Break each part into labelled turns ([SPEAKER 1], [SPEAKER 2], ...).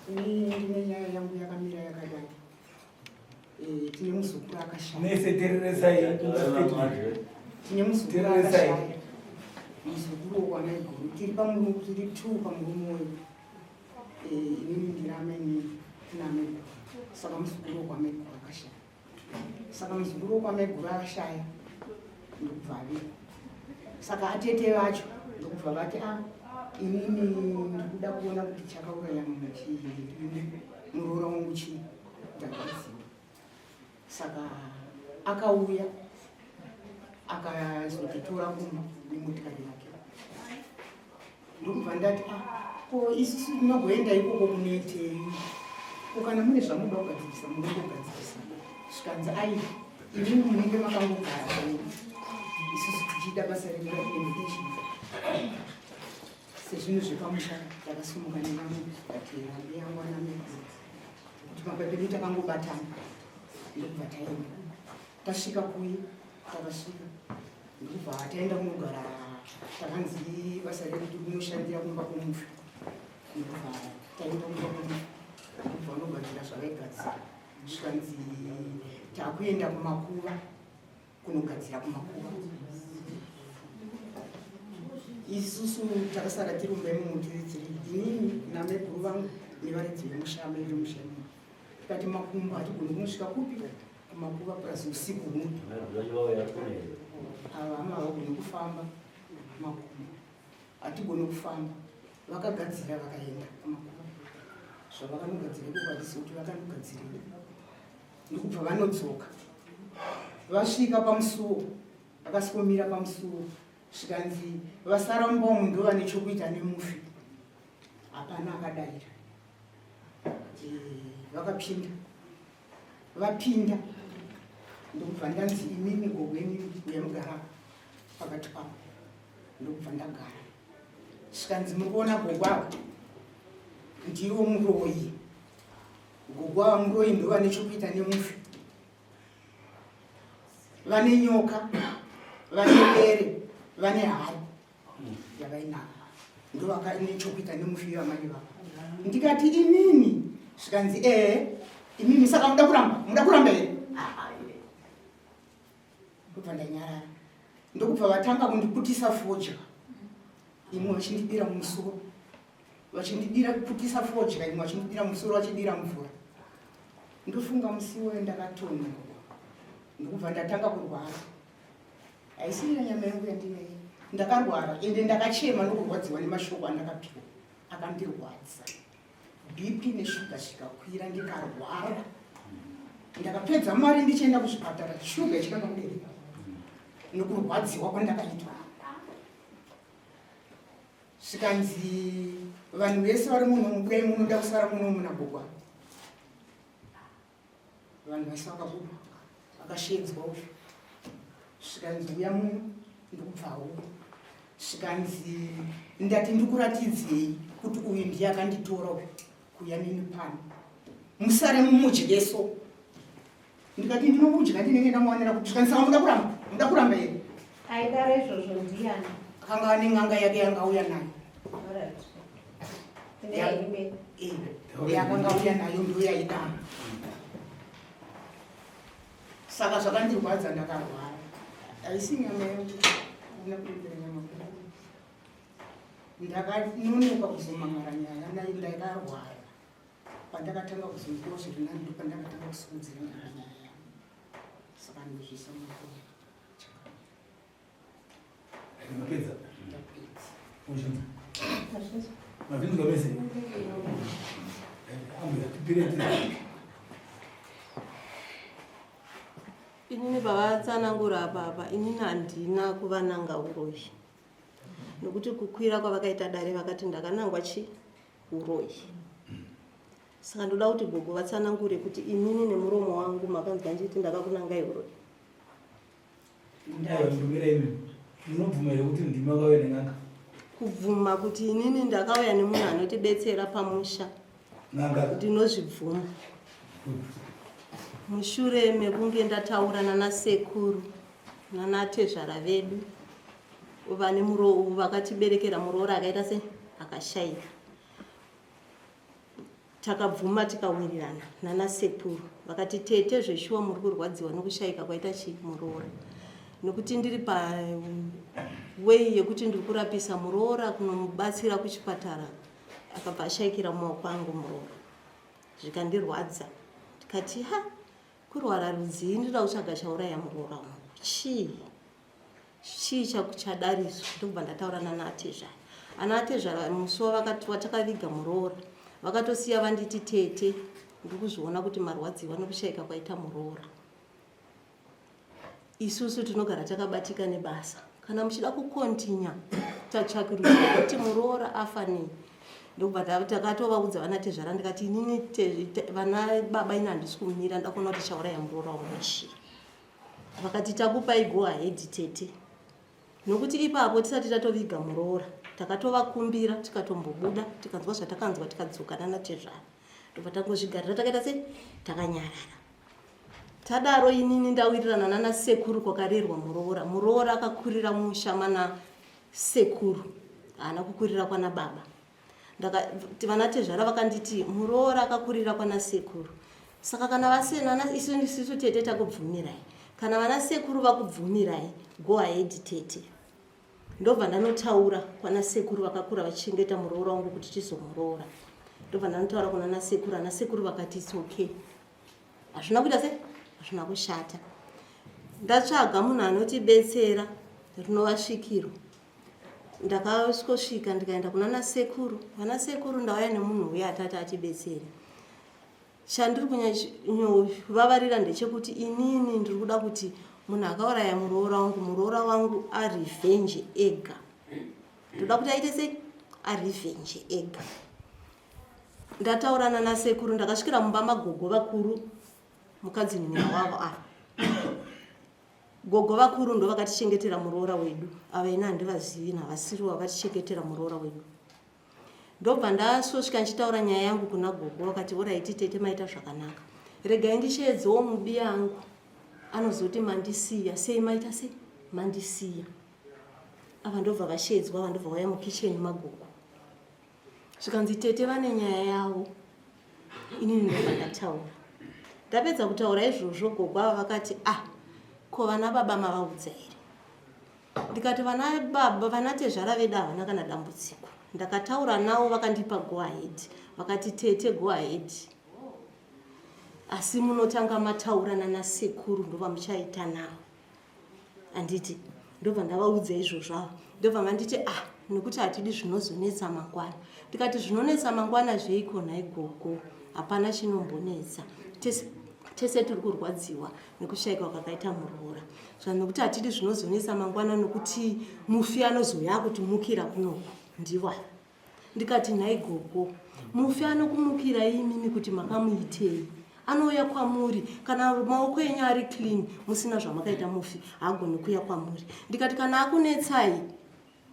[SPEAKER 1] Nenyaya yangu yakamira yakadai. Tine muzukuru akashaya. Tine muzukuru akashaya. Muzukuru wamaiguru. Tiri pamurumu, tiri 2 pamurumu wedu. Inini ndirameni nameguru. Saka muzukuru wamaiguru akashaya. Saka muzukuru wamaiguru akashaya. Ndokubva saka atete vacho ndokubva vati inini ndikuda kuona kuti chakauraya munhu chii muroora wangu chii ndakaziva. Saka akauya akazotitora kumba nemotikari yake. Ndokubva ndati ko isusu tinogoenda ikoko kunetei, kana mune zvamuda kugadzirisa munongogadzirisa. Zvikanzi inini munenge makangogara isusu tichida basa remuration sezvinhu zvepamusha takasimuka nenamo tatera yangwana medu kuti mapepedu takangobatana. Ndokubva taenda tasvika kuye takasvika ndokubva taenda kunogara takanzi basa rekuti kunoshandira kumba kwomufi. Ndokubva taenda kumba kwomufi ndokubva vanogadzira zvavaigadzira. Zvikanzi takuenda kumakuva kunogadzira kumakuva. Isusu takasara tiri mumba imomo tiri 3, inini nameguru vangu nevaridzi vemushame vemushame. Tikati makumba hatigoni kunosvika kupi kumakuva pasi usiku huno. Hama havagoni kufamba makumba, hatigoni kufamba. Vakagadzira vakaenda kumakuva. Zvavakanogadzira ikokwadisa kuti vakanogadzira. Ndokubva vanodzoka. Vasvika pamusuwo, vakasikomira pamusuwo. Zvikanzi vasara mumba umu ndova nechokuita nemufi. Hapana akadaira. Vakapinda. Vapinda. Ndokubva ndanzi imimi gogweni yemugara pakati pavo. Ndokubva ndagara. Zvikanzi murikuona gogwava ndiwo muroyi. Gogwava muroyi ndova nechokuita nemufi. Vane nyoka, vane bere, vane hari yavainava. Ndovaka nechokuita nemufi wamai vavo. Ndikati inini zvikanzi imimi saka muda kuramba here. Ndokubva ndanyarara. Ndokubva vatanga kundiputisa fodya. Imwe vachindibira mumusoro, vachindibira kuputisa fodya, imwe vachindibira mumusoro, vachidira mvura. Ndofunga musi wewe ndakatonga. Ndokubva ndatanga kurwara. Haisiri nyama yangu yandinei. Ndakarwara ende ndakachema nokurwadziwa nemashoko andakapiwa akandirwadza. BP neshuga zvikakwira ndikarwara. Ndakapedza mari ndichienda kuzvipatara, shuga ichikanga mudereka nokurwadziwa kwandakaitwa. Zvikanzi vanhu vese vari muno mubuya munoda kusara muno muna Gogwa. Vanhu vese vakabuda vakashedzwa uzvo. Zvikanzi uya muno ndokubvawo. Zvikanzi ndati ndikuratidzei kuti uyu ndiye akanditora kuya nini pano. Musare mumudyeso. Ndikati ndinomudya ndinenge ndamuwanira kuti zvikanzi muda kuramba here.
[SPEAKER 2] Aidare izvozvo ndiani?
[SPEAKER 1] Akanga ane n'anga yake yangauya nayo. Yakanga uya nayo ndoyaida. Saka zvakandirwadza ndakarwara. Haisi nyama yangu ndinopindira nyama. Ndakanonoka kuzomangara nyaya nayo ndakarwara. Pandakatanga kuzompiwa zvirinani ndipo pandakatanga kusimudzira nyaya yangu. Saka ndozvisa mukuru.
[SPEAKER 3] Ndapedza.
[SPEAKER 1] Ndapedza.
[SPEAKER 3] Mavindu kamese.
[SPEAKER 4] Inini pavatsanangura apa inini handina kuva nanga uroyi. Nokuti kukwira kwavakaita dare vakati ndakanangwa uroyi. Saka ndoda kuti Gogo vatsanangure kuti inini nemuromo wangu makanzwa nditi ndakakunangai uroyi.
[SPEAKER 3] Ndumira imi. Munobvuma here kuti ndimi akauya nen'anga?
[SPEAKER 4] Kubvuma kuti inini ndakauya nemunhu anotidetsera pamusha.
[SPEAKER 3] N'anga
[SPEAKER 4] Ndinozvibvuma. Mushure mekunge ndataurana nasekuru nanatezvara vedu vane vakatiberekera muroora akaita se akashayika. takabvuma tikawirirana nanasekuru vakati tete zveshuwa muri kurwadziwa nokushayika kwaita chimuroora nokuti ndiri pawei yekuti ndiri kurapisa muroora kunomubatsira kuchipatara akabva ashayikira mumaoko angu muroora zvikandirwadza tikati kurwara rudzii ndinoda kutsvaga chauraya muroora wangu chii chadariswa ndokubva ndataura nanaatezvara anaatezvara musuwa watakaviga muroora vakatosiya vanditi tete ndiri kuzviona kuti marwadziwa nokushayika kwaita muroora. Isusu tinogara takabatika nebasa kana muchida kukontinya tatsvakirudzwa kuti muroora afa nei ndokubva takatovaudza vanatezvara ndikati inini vana baba ina handisi kumira ndakuona kuti chauraya muroora wamuchi vakati takupai go ahead tete nokuti ipapo tisati tatoviga muroora takatovakumbira tikatombobuda tikanzwa zvatakanzwa tikadzoka nanatezvara ndobva tangozvigarira takaita se takanyarara. Tadaro inini ndawirirana nanasekuru kwakarerwa muroora. Muroora akakurira mushama nasekuru haana kukurira kwana baba. Vanatezvara vakanditi muroora akakurira kwana sekuru. Saka kana vasenana isusu tete takubvumirai. Kana vanasekuru vakubvumirai go ahead tete. Ndobva ndanotaura kwana sekuru vakakura vachichengeta muroora wangu kuti tizomuroora. Ndobva ndanotaura kuna nasekuru, anasekuru vakati it's okay. Hazvina kuita se? Hazvina kushata. Ndatsvaga munhu anotibetsera rinovasvikiro. Ndakasvika ndikaenda kuna nasekuru. Vanasekuru ndauya nemunhu uya atati atibetsere. Chandiri kunyavavarira ndechekuti inini ndiri kuda kuti munhu akauraya muroora wangu arevenge ega. Ndoda kuti aite sei? Arevenge ega. Ndataurana nasekuru ndakasvikira mumba magogo vakuru mukadzi nina wavo gogo vakuru ndo vakatichengetera muroora wedu. Ava ina handivazivi navasiriwo vatichengetera muroora wedu. Ndobva ndasvika ndichitaura nyaya yangu kuna gogo vakati oraiti tete maita zvakanaka. Regai ndichiedzewo mubi yangu. Anozoti mandisiya. Sei maita sei? Mandisiya. Ava ndobva vashiedzwa ava ndobva vauya mukicheni magogo. Zvikanzi tete vane nyaya yavo. Inini ndobva ndataura. Ndapedza kutaura izvozvo gogo ava vakati ko vana baba mavaudza here? Ndikati vana baba vanatezvara vedu havana kana dambudziko. Ndakataura navo vakandipa go ahead. Vakati tete go ahead. Asi munotanga mataura nanasekuru ndobva muchaita navo. Anditi ndobva ndavaudza izvozvo. Ndobva manditi nokuti hatidi zvinozonetsa mangwana. Ndikati zvinonetsa mangwana zveiko nhai gogo? Hapana chinombonetsa. Tese tiri kurwadziwa nekushayika kwakaita muroora. Nokuti hatidi zvinozonetsa mangwana nokuti mufi anozouya kutimukira kunoku ndiwa. Ndikati nhai gogo, mufi anokumukira imimi kuti makamuitei. Anouya kwamuri kana maoko enyu ari clean musina zvamakaita mufi haagoni kuuya kwamuri. Ndikati kana akunetsai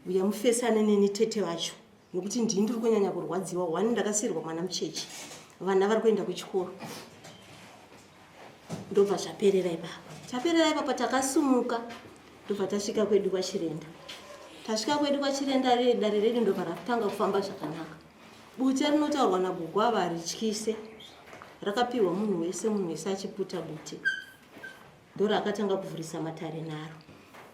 [SPEAKER 4] uya mufesane neni tete vacho nokuti ndiri kunyanya kurwadziwa. Wani ndakasiyirwa mwana muchechi. Vana vari kuenda kuchikoro. Ndobva zvaperera ipapo. Taperera ipapo takasumuka ndobva tasvika kwedu kwaChirenda. Tasvika kwedu kwaChirenda dare redu ndobva ratanga kufamba zvakanaka. Bute rinotaurwa nagogo ava harityise. Rakapiwa munhu wese achiputa bute. Ndoro akatanga kuvhurisa matare naro.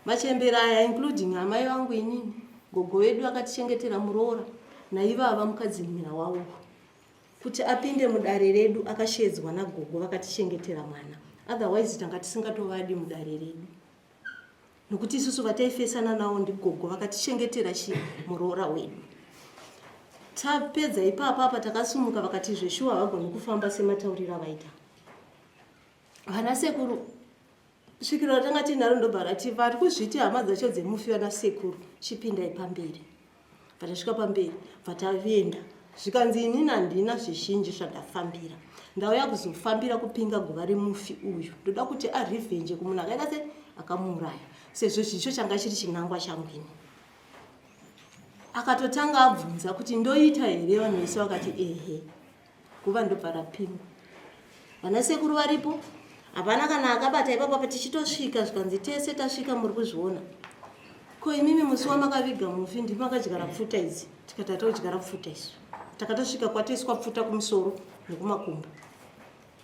[SPEAKER 4] Machembera aya including amai vangu inini. Gogo wedu akatichengetera muroora naivava mukadzi munina wavo. Kuti apinde mudare redu akashedzwa nagogo vakatichengetera mwana. Otherwise tanga tisingatovadi mudare redu. Nokuti isusu vataifesana navo ndigogo vakatichengetera muroora wedu. Tapedza ipapa takasumuka vakati zveshuwa havagoni kufamba sematauriro avaita. Vanasekuru svikiro tanga tinaro ndobva rati vari kuzviti hama dzacho dzemufi vanasekuru chipindai pamberi. Vatasvika pamberi vatavienda. Zvikanzi inini handina zvizhinji zvandafambira. Ndauya kuzofambira kupinga guva remufi uyu. Ndoda kuti arevenge kumunhu akaita se akamuuraya. Sezvo zvicho changa chiri chinangwa changu ini. Akatotanga abvunza kuti ndoita here vanhu vese vakati ehe. Guva ndobva rapimwa. Vanasekuru varipo. Hapana kana akabata ipapa tichitosvika zvikanzi tese tasvika muri kuzviona. Ko imimi musi wamakaviga mufi ndimi makadyara pfuta idzi. Tikati taudyara pfuta isu. takatosvika kwatoiswa pfuta kumusoro nekumakumbo.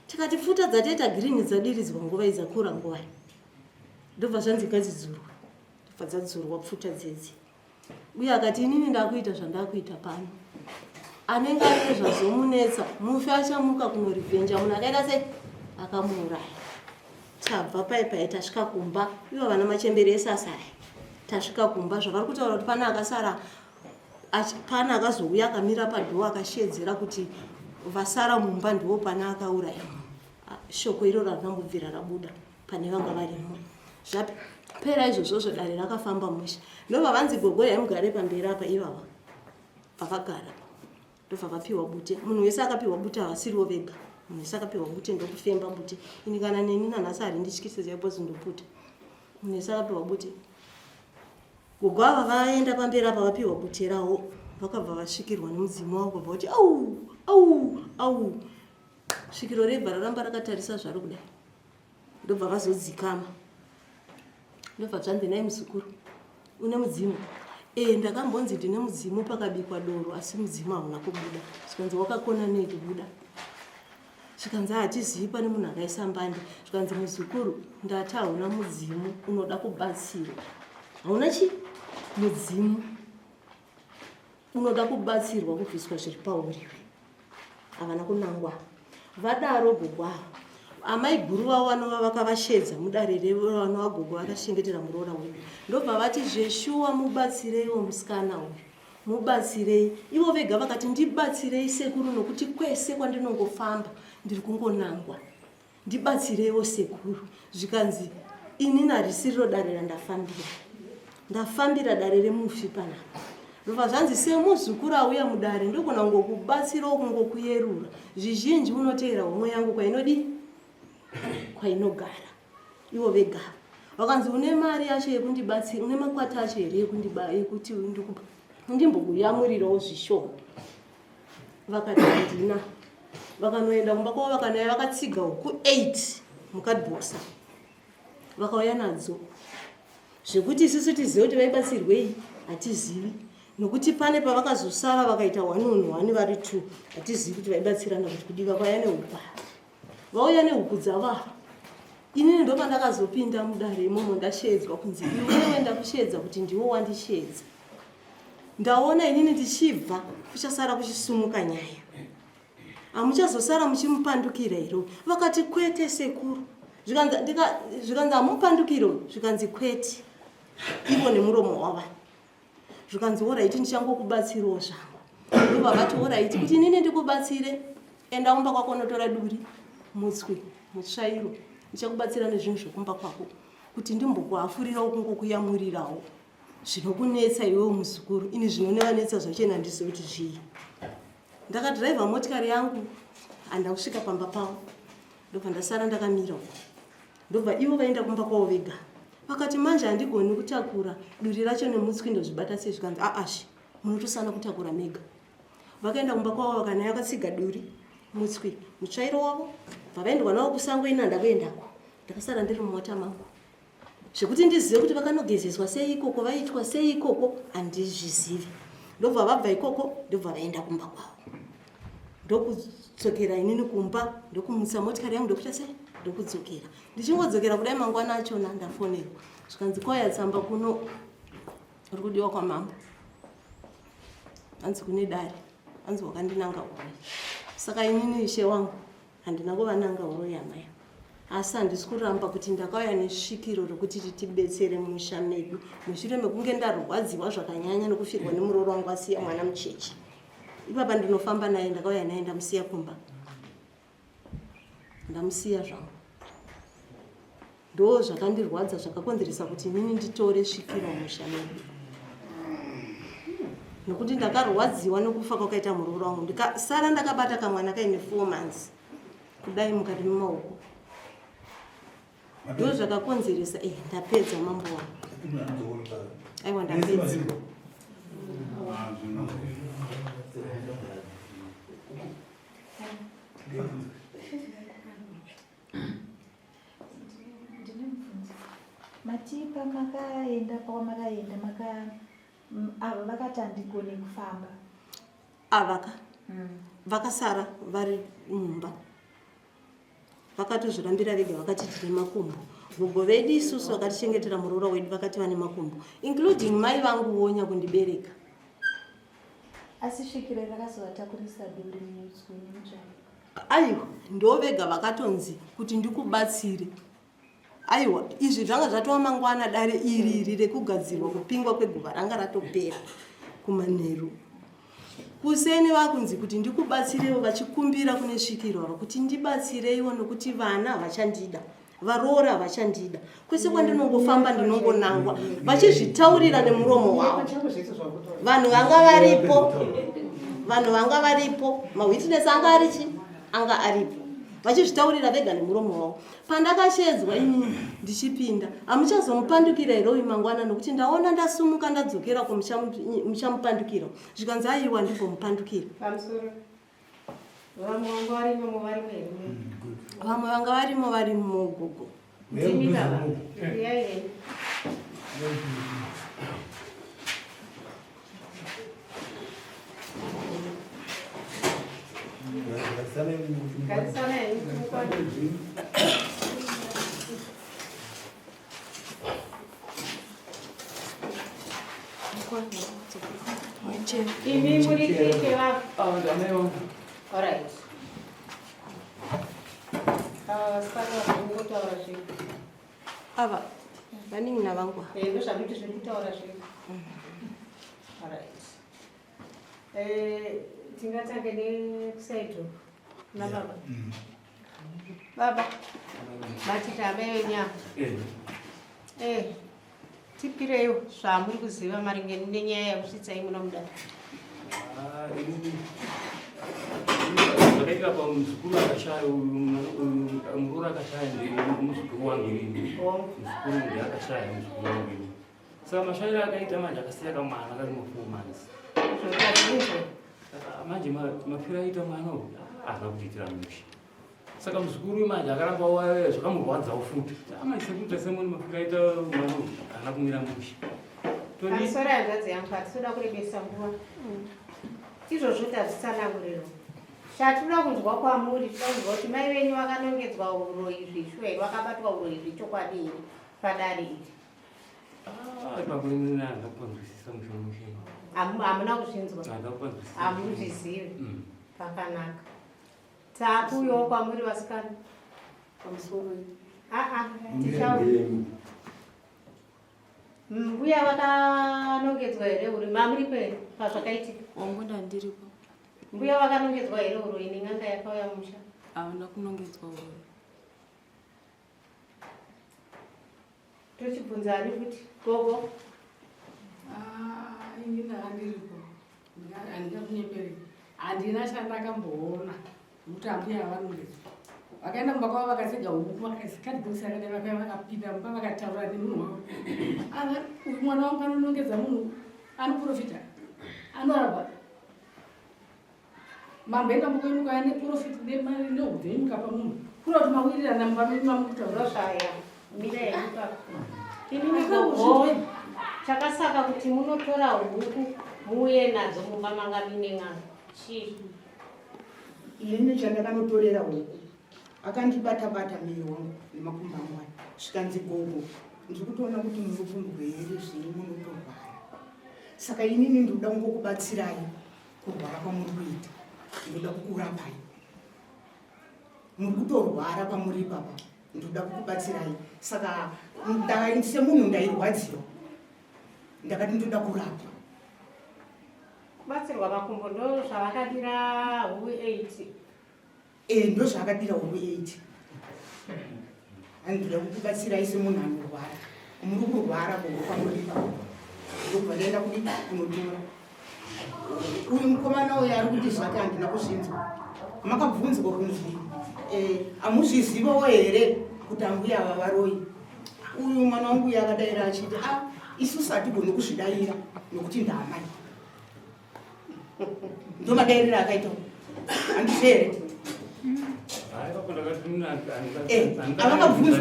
[SPEAKER 4] Tikati pfuta dzataita girini dzadiridzwa nguva idzakura nguva, ndobva zvanzi ngadzidzurwa. Ndobva dzadzurwa pfuta dzedzi. Uye akati inini ndakuita zvandakuita pano, anenge ane zvazomunetsa mufi achamuka kunorivenja munhu akaita sei akamuuraya. Tabva paipai tasvika kumba, ivo vana machembere esasai. Tasvika kumba zvavari kutaura kuti pana akasara, pana akazouya akamira padhoo akashedzera kuti vasara mumba ndiwo pana akauraya. Shoko iroro rinambobvira rabuda pane vanga varimo. Zvapera izvozvo dare rakafamba musha. Ndobva vanzi gogoya mugare pamberi apa ivava vakagara. Ndobva vapiwa bute. Munhu wese akapiwa bute havasiriwo vega. Munhu wese akapiwa bute ndokufemba bute. Ini kana neni nanhasi harindityisi zaipozi ndoputa. Munhu wese akapiwa bute. Gogo ava vaenda pamberi apa vapiwa bute rawo. Vakabva vasvikirwa nemudzimu wavo kubva kuti au au au. Svikiro rebva raramba rakatarisa zvari kudai. Ndobva vazodzikama. Ndobva zvanzi naye muzukuru, une mudzimu? Ndakambonzi ndine mudzimu pakabikwa doro asi mudzimu hauna kubuda. Zvikanzi wakakona nei kubuda? Zvikanzi hatizivi pane munhu akaisa mbande. Zvikanzi muzukuru, ndati hauna mudzimu unoda kubatsirwa. Hauna chi? Mudzimu unoda kubatsirwa kubviswa zviri pauriwe. Havana kunangwa. Vadaro gogo avo. Amai guru vavo vanova vakavashedza mudare revo vanova gogo vakashengetera muroora wedu. Ndobva vati zveshuwa mubatsireiwo musikana uyu. Mubatsirei. Ivo vega vakati ndibatsirei sekuru nokuti kwese kwandinongofamba ndiri kungonangwa. Ndibatsireiwo sekuru. Zvikanzi ini harisiriro dare randafambira. Ndafambira dare remufi panapa. Ndobva zvanzi semuzukuru auya mudare ndogona kungokubatsirawo kungokuyerura. Zvizhinji unoteera homwe yangu kwainodi kwainogara. Ivo vega. Vakanzi une mari yacho yekundibatsira, une makwata acho here yekuti ndimbokuyamurirawo zvishoma. Vakati handina. Vakanoenda kumba kwavo vakanaya vakatsiga huku 8 mukadhibosa. Vakauya nadzo. Zvekuti isusu tizive kuti vaibatsirwei hatizivi. Nokuti pane pavakazosara vakaita 1 vari 2 hatizivi kuti vaibatsirana kuti kudi. Vakauya nehuku. Vauya nehuku dzavavo. Inini ndopa ndakazopinda mudare imomo ndashedzwa kunzi iwewe ndakushedza kuti ndiwo wandishedza. Ndaona inini ndichibva kuchasara kuchisumuka nyaya. Hamuchazosara muchimupandukira iro. Vakati kwete sekuru. Zvikanzi hamupandukiro, zvikanzi kwete. Ivo nemuromo wava. Zvikanzi oraiti ndichangokubatsirawo zvangu. Ndobva vati oraiti kuti inini ndikubatsire. Enda kumba kwako notora duri. Mutswi, mutsvairo. Ndichakubatsira nezvinhu zvokumba kwako. Kuti ndimbokuafurirawo kungokuyamurirawo. Zvinokunetsa iwewe muzukuru. Ini zvinonetsa zvachena handizivi kuti zvii. Ndakadhiraivha motikari yangu handakusvika pamba pavo. Ndobva ndasara ndakamira uko. Ndobva ivo vaenda kumba kwavo vega. Vakati manje handigoni kutakura duri racho nemutswi ndozvibata sei. Zvikanzi ashi munotosana kutakura mega. Vakaenda kumba kwavo vakanaya vakatsiga duri, mutswi, mutsvairo wavo. Vakaendwa navo kusango ina ndakuendako. Ndakasara ndiri mumota mangu. Zvekuti ndizive kuti vakanogezeswa sei ikoko, vaitwa sei ikoko handizvizivi. Ndobva vabva ikoko, ndobva vaenda kumba kwavo. Ndokudzokera inini kumba, ndokumutsa motikari yangu ndokuita sei? Ndokudzokera. Ndichingodzokera kudai mangwana achona ndafonerwa. Zvikanzi kwauya tsamba kuno uri kudiwa kwamambo. Hanzi kune dare. Hanzi wakandinanga uroyi. Saka inini ishe wangu handina kuvananga uroyi amai. Asi handisi kuramba kuti ndakauya nesvikiro rokuti titibetsere mumusha medu. Mushure mekunge ndarwadziwa zvakanyanya nokufirwa nemurooro wangu asiya mwana mucheche. Ipapa ndinofamba naye ndakauya naye ndamusiya kumba. Ndamusiya zvangu. Ndo zvakandirwadza zvakakonzeresa kuti inini nditore svikiro mumusha medu. Nokuti ndakarwadziwa nokufa kwakaita murooro wangu. Ndikasara ndakabata kamwana kaine 4 months. Kudai mukati mumaoko. Ndo zvakakonzeresa ndapedza mambo wangu. Aiwa ndapedza.
[SPEAKER 2] Matipa makaenda pawamakaenda ava vakati handigoni kufamba.
[SPEAKER 4] Avaka vakasara vari mumba vakatozvirambira vega vakati tine makumbo. Gogo vedu isusu vakatichengetera muroora wedu vakati vane makumbo, including mai vangu wonya kundibereka.
[SPEAKER 2] Asi svikiro rakazovatakurisa duri mutsvani.
[SPEAKER 4] Aiwa, ndo vega vakatonzi kuti ndikubatsire. Aiwa, izvi zvanga zvatova mangwana dare iri rekugadzirwa kupingwa kweguva ranga ratopera kumanheru. Kuseni vakunzi kuti ndikubatsirewo vachikumbira kune svikirwa kuti ndibatsireiwo nokuti vana havachandida. Varoora havachandida. Kwese kwandinongofamba ndinongonangwa vachizvitaurira nemuromo wavo. Vanhu vanga varipo, mawitness anga aripo. Vachizvitaurira vega nemuromo wavo. Pandakashedzwa inini ndichipinda, hamuchazomupandukira here uyu mangwana nokuti ndaona ndasumuka ndadzokera kumuchamupandukira. Zvikanzi aiwa ndimbomupandukira.
[SPEAKER 2] Vamwe vanga varimo
[SPEAKER 4] Vamwe vanga varimo vari mugogo.
[SPEAKER 2] All right.
[SPEAKER 4] Ava vanini navangwa.
[SPEAKER 2] Tingatange nekusaito nababa. Baba. Matita amenya. Tipireyo zvamuri kuziva maringe nenyaya yekusvitsai munomuda.
[SPEAKER 5] Zvakaita pamuzukuru akashaya muroora akashaya muzukuru wangu inini. Muzukuru ndiakashaya muzukuru wangu inini. Saka mashairo akaita manje akasiya kamwana kari mu4 months. Manje mapira aita mwana aza kuitira musha. Saka muzukuru manje akaramba wayo zvakamurwadzawo futi. Amaise kuti semoni mapira aita mwana kana kumira musha.
[SPEAKER 2] Amusora hanzvadzi yangu atisoda kurebesa nguva. Izvozvo tazvitsananguriro. Chatinoda kunzwa kwamuri, tinoda kunzwa kuti mai venyu vakanongedzwa uroyi zvishwe, vakabatwa uroyi zvichokwadi padare iri.
[SPEAKER 5] Ipapo ndakupanzwisisa mushoma.
[SPEAKER 2] Hamuna kuzvinzwa. Hamuzvizivi. Pakanaka. Taakuuyawo kwamuri vasikana.
[SPEAKER 1] Pamusoro.
[SPEAKER 2] Tichauri. Mbuya vakanongedzwa here uri mamuripo here pazvakaitika?
[SPEAKER 6] Wangoda ndiripo.
[SPEAKER 2] Mbuya vakanongedzwa here uroyi nen'anga yakauya musha?
[SPEAKER 6] Havana kunongedzwa uroyi.
[SPEAKER 2] Tochibvunza ani kuti gogo?
[SPEAKER 7] Inini handiripo. Handingakunyeperera. Handina chandakamboona kuti ambuya avanongedzwa. Vakaenda mumba kwavo vakasega huku vakazikadhibhokisi rakadai vakapinda mumba vakataura nemunhu wavo. Uyu mwana wangu anonongedza munhu anoprofita anorapa. Mamboenda mukoimuka ane profit nemari nehupenyu pamunhu. Kuna kuti mawirirana mumba medu mamukutaura
[SPEAKER 2] zvaya. Mira yemuka. Inini gogo. Chakasaka kuti munotora huku muuye nadzo mumba manga mine n'anga. Chii?
[SPEAKER 1] Inini chandakanotorera huku. Akandibata-bata miri wangu nemakumbo angu aya. Zvikanzi gogo, ndiri kutoona kuti munopumbwe here zviri munotorwara. Saka inini ndoda kungokubatsirai kurwara kwamuri kuita. Ndoda kukurapai. Muri kutorwara pamuri ipapa. Ndoda kukubatsirai. Saka semunhu ndairwadziwa. Ndakati ndoda kurapa.
[SPEAKER 2] Kubatsirwa makumbo ndo zvavakadira huku 8.
[SPEAKER 1] Ndo zvakadira huku 8. Ndoda kukubatsirai semunhu anorwara. Muri kurwara kwamuri ipapa. Ndobva ndaenda kunotora. Uyu mukomana uyu ari kuti zvake handina kuzvinzwa. Makabvunzwa kunzi hamuzvizivawo here kuti ambuya ava varoyi. Uyu mwana wangu uyu akadaira achiti isusu hatigoni kuzvidaira nokuti ndaamai. Ndo madairiro akaita handizvo here? Avakabvunza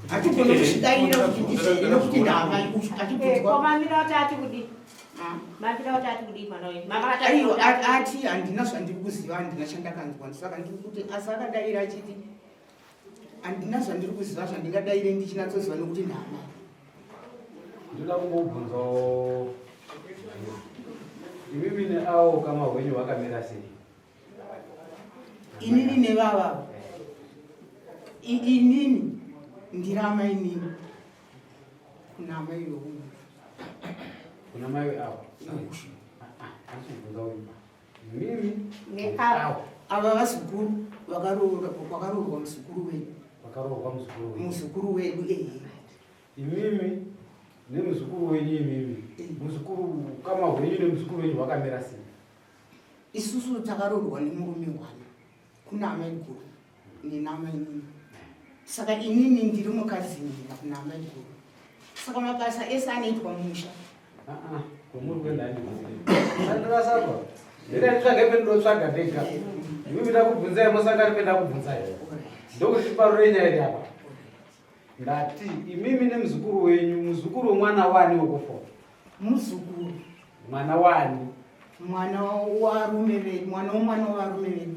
[SPEAKER 1] hatigoni kuzvidaira kuti ndizvere nokuti ndaamai.
[SPEAKER 2] Komamira kuti ati kudi mapira kuti ati kudii mwana wedu mama
[SPEAKER 1] aiwa ati handina zvandiri kuziva handina chandakanzwa saka ndiri kuti asi akadayira achiti handina zvandiri kuziva zvandingadayire ndichinatsoziva nokuti ndama
[SPEAKER 8] ndoda kungobvunzawo imimi neavo kama hwenyu vakamira sei
[SPEAKER 1] inini nevava inini ndirama inini kuna mai yokumu
[SPEAKER 8] kuna mai avo achibvunza mimi
[SPEAKER 2] neavo
[SPEAKER 1] ava vazukuru vakaroorwa muzukuru wedu
[SPEAKER 8] vakaroorwa
[SPEAKER 1] muzukuru wedu
[SPEAKER 8] imimi nemuzukuru wenyu imimi muzukuru kama hwenyu nemuzukuru wenyu vakamira sei
[SPEAKER 1] isusu takaroorwa nemurume wane kuna amai guru nenamai inini saka inini ndiri mukazinira kuna amai guru saka mabasa ese anoitwa mumusha
[SPEAKER 8] kwamuri kwendani andirasapa ndinanditsvage pendinotsvaga ndega imimi ndakubvunzai musangari pendakubvunzai ndokuti tiparure nyaya iri apa ndati imimi nemuzukuru wenyu muzukuru wemwana wani wekufa
[SPEAKER 1] muzukuru
[SPEAKER 8] mwana wani
[SPEAKER 1] mwana warume vedu mwana womwana wavarume vedu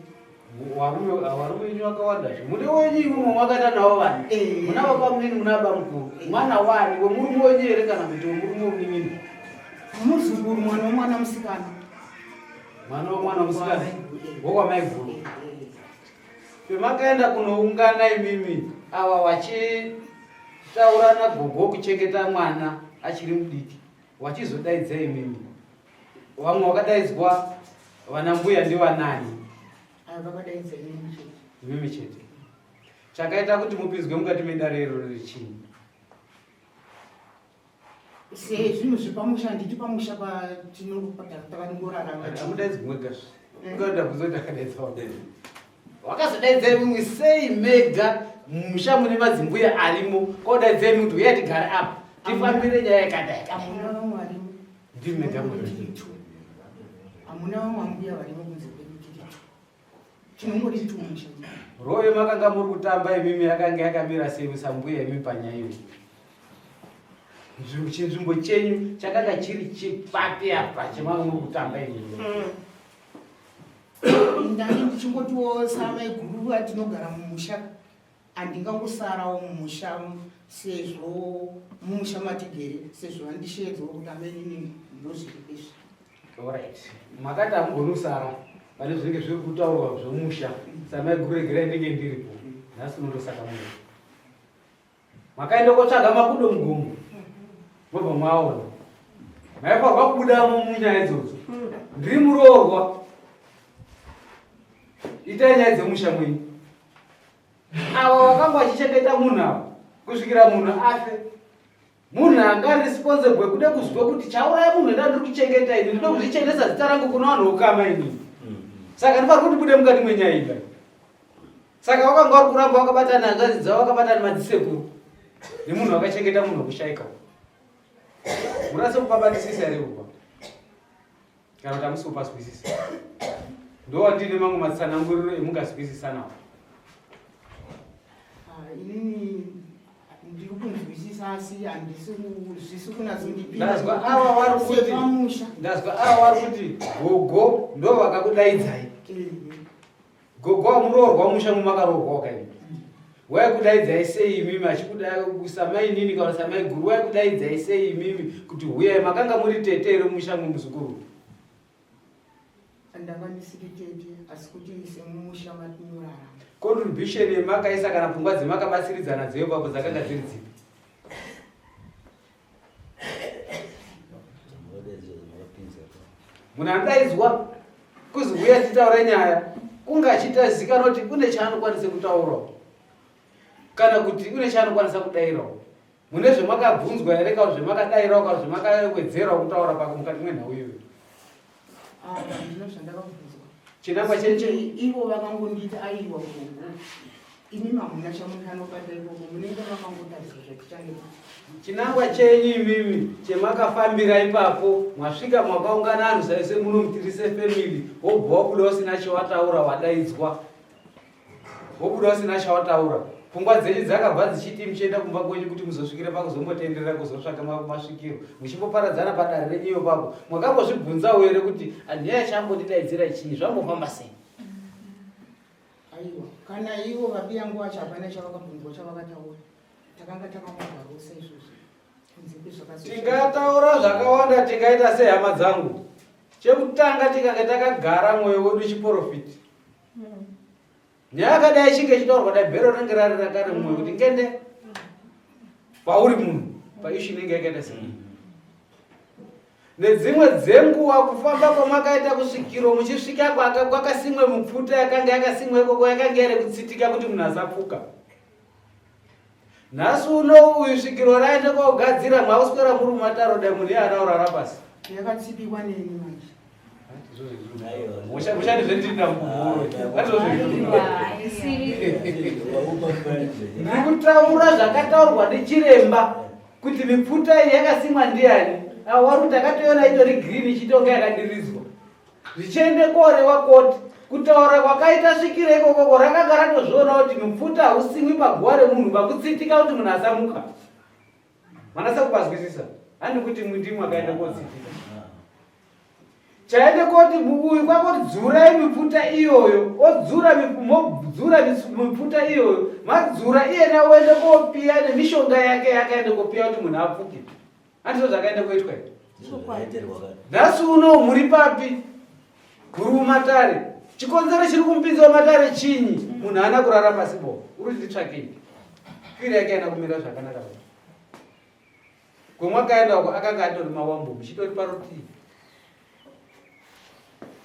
[SPEAKER 8] varume wenyu vakawanda mune wenyu imomo makaita navo vani muna baba munini muna baba mukuru mwana wani wemurume wenyu here kana kuti wemurume uninini
[SPEAKER 1] muzukuru mwana womwana musikana
[SPEAKER 8] mwana womwana musikana wokwamaiguru pemakaenda kunoungana imimi ava vachitaurana gogo kuchengeta mwana achiri mudiki wachizodaidza imimi vamwe wakadaidzwa vana mbuya ndivanani
[SPEAKER 1] vakadaidza
[SPEAKER 8] imimi chete chakaita kuti mupinzwe mukati medarero riri chini
[SPEAKER 1] sezvinhu zvepamusha handiti pamusha takanongorarama
[SPEAKER 8] amudaidzwi mwegasvi ukaenda kuzoti akadaidzawo wakazodaidza imimi sei mega musha mune madzimbuya arimo kodaidza imimi kuti uya tigare apa tifambire nyaya yakadaika
[SPEAKER 1] hamuna vamwe varimo
[SPEAKER 8] ndimegamuritu
[SPEAKER 1] hamuna vamwe ambuya varimo kunze kwedu tiritu tinongori tumusha
[SPEAKER 8] rove makanga muri kutamba imimi yakanga yakamira sei sambuya imi panyaya iyo chinzvimbo chenyu chakanga chiri chipapi apa chemanga muri kutamba imimi
[SPEAKER 1] ndange ndichingotiwo samai guru atinogara mumusha handingangosarawo mumusha sezvo mumusha matigere sezvo handishedzwa kuti amenini ndozviripezvi
[SPEAKER 8] alright makati amugonusara pane zvinenge zviri kutaurwa zvomusha samai guru regerai ndenge ndiripo nhasi unondosaka munhu makaenda kotsvaga makudo mugomo mobva maona maifarwa kubudamo munyaya idzodzo ndiri muroorwa itai nyaya dzemusha mwenyu ava vakanga vachichengeta munhu ava kusvikira munhu afe munhu anga responsible kude kuzwa kuti chauraya munhu nda ndiri kuchengeta ini ndode kuzvichenesa zita rangu kuna vanhu vokama inini saka ndifarwa kuti bude mukati mwenyaya ida saka vakanga vari kuramba vakabatana hangazi dzavo vakabatana madzisekuru nemunhu vakachengeta munhu wokushaika murase kupabatisisa here upa kana kuti hamusi kupazwisisa ndowandine mamwe matsananguriro emungaswisisa nawo
[SPEAKER 1] inini ndiri kunzwisisa asi handisi
[SPEAKER 8] kunatsondipindazwa ava vari kuti gogo ndo vakakudaidzai gogo amuroorwa musha mumakaroorwa wakaini waikudaidzai sei imimi achikusamai nini kana samai guru waikudaidzai sei imimi kuti huyai makanga muri tetere musha mumuzukuru
[SPEAKER 1] ndanga ndisiri tete asi kuti semumusha matinorarama
[SPEAKER 8] contribution yemakaisa kana pfungwa dzemakabatsiridzana dzeyopapo dzakanga dziri dzipi munhu anodaidzwa kuzi uya titaure nyaya kunge achitazikanwa kuti une chaanokwanisa kutaurawo kana kuti une chaanokwanisa kudayirawo mune zvemakabvunzwa here kana zvemakadayirawo kana zvemakawedzerawo kutaura pako mukati mwenhau iyoyo
[SPEAKER 1] ndino zvandakabvunzwa
[SPEAKER 8] chinangwa cheche
[SPEAKER 1] ivo vakangonditi aiwa gogo ini hamuna chamunanobata ikoko munenge makangotaridza zvekuchange
[SPEAKER 8] chinangwa chenyu imimi chemakafambira ipapo mwasvika mwakaungana anhu saise munomutirise family wobva wabuda usina chewataura wadaidzwa wobuda usina chawataura pfungwa dzenyu dzakabva dzichiti muchienda kumba kwenyu kuti muzosvikira pakuzombotenderera kuzotsvaka masvikiro muchimboparadzana padare renyu ipapo mwakambozvibvunzawo here kuti anyaya chambondidaidzira chii zvambofamba sei?
[SPEAKER 1] aiwa kana ivo vabi yangu vacho hapana chavakabvunzwa chavakataura takanga takamagaro saizvozvo kunze kwezvakazoi
[SPEAKER 8] tikataura zvakawanda tikaita sehama dzangu chekutanga tikange takagara mwoyo wedu chiprofiti nyakadai chinge chitaurwa dai bhero rinenge rari rakare mumwe kuti ngende pauri munhu paishu inenge yakaita sei. Nedzimwe dzenguva kufamba kwamakaita kusvikiro muchisvika kwakasimwe mupfuta yakanga yakasimwe ikoko yakanga iri kutsitika kuti munhu asapfuka. Nhasi uno uyu svikiro raende kogadzira mwauswera muri mumataro dai munhu iyanaurara pasi
[SPEAKER 1] yakatsipikwa neni manje
[SPEAKER 8] mushandi zvendinda mukuhuro ndiri kutaura zvakataurwa ndichiremba kuti mipfuta iyi yakasimwa ndiani wari takatoiona itori girini chitonga yakadiridzwa zvichiende korewa koti kutaura kwakaita svikiro ikokoko rakanga ratozviona kuti mipfuta hausimwi paguva remunhu pakutsitika kuti munhu asamuka. Manasa kupazwisisa handi kuti ndimwe akaenda kotsitika chaende koti uyu kwakoti dzurai mipfuta iyoyo modzura mipfuta iyoyo madzura iyena oende kopiya nemishonga yake yakaende kopiya kuti munhu apfuke. Handizvo zvakaende koitwa nhasi uno muri papi? Muri mumatare. Chikonzero chiri kumupinza mumatare chinyi? Munhu haana kurara pasi bo uri nditsvakei kwira yake aina kumira zvakanaka kwemwakaenda uko akanga atori mawambo muchitori parutivi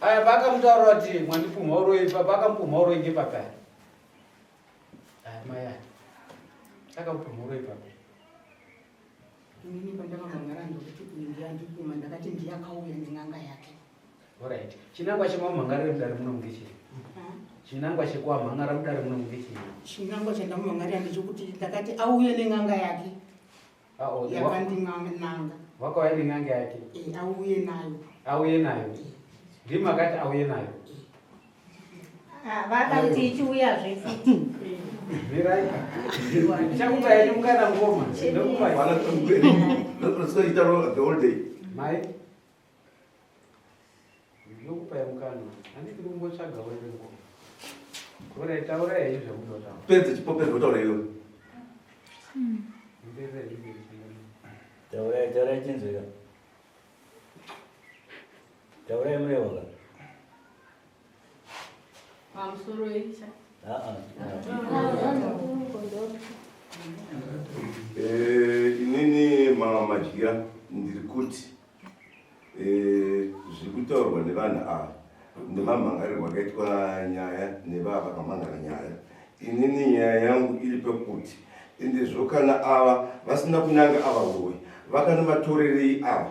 [SPEAKER 8] aya pakamutaura kuti mwandipumhauroi pakamupumhauroi ngepapaya aya maya akamupumhauroi papa
[SPEAKER 1] inini pandakamangara ndokuti uyu ndiyandipuma ndakati ndiyakauya nen'anga yake.
[SPEAKER 8] Alright. Chinangwa chemamhangarire mudare muno ngechii? Chinangwa chekuamhangara mudare muno ngechii?
[SPEAKER 1] Chinangwa chandamumangarira ndechekuti ndakati auye nen'anga yake yakandin'anga.
[SPEAKER 8] Wakauya nen'anga yake?
[SPEAKER 1] Auye nayo.
[SPEAKER 8] Auye nayo. Ndimi akati auye nayo.
[SPEAKER 2] Vada kuti ichiuya zvefuti.
[SPEAKER 8] Mirai. Ndichakupa yenyu mukana ngoma. Ndokupa.
[SPEAKER 9] Wala tungweli. Ndokupa itaro the whole day.
[SPEAKER 8] Mai. Ndokupa mukana. Handiti kumbotsvaga wewe ngoma. Kore taura yenyu zvekundota.
[SPEAKER 9] Pedza chipope zvotaura iwe.
[SPEAKER 10] Taura chinzwika. Taura murewaka.
[SPEAKER 7] Pamusoro yecha.
[SPEAKER 9] Inini madya ndiri kuti zvirikutaurwa nevanhu ava nemamhangarirwo akaitwa nyaya nevava vakamhangara nyaya. Inini nyaya yangu iri pekuti endezvo kana ava vasina kunanga ava uroyi vakanovatorerei ava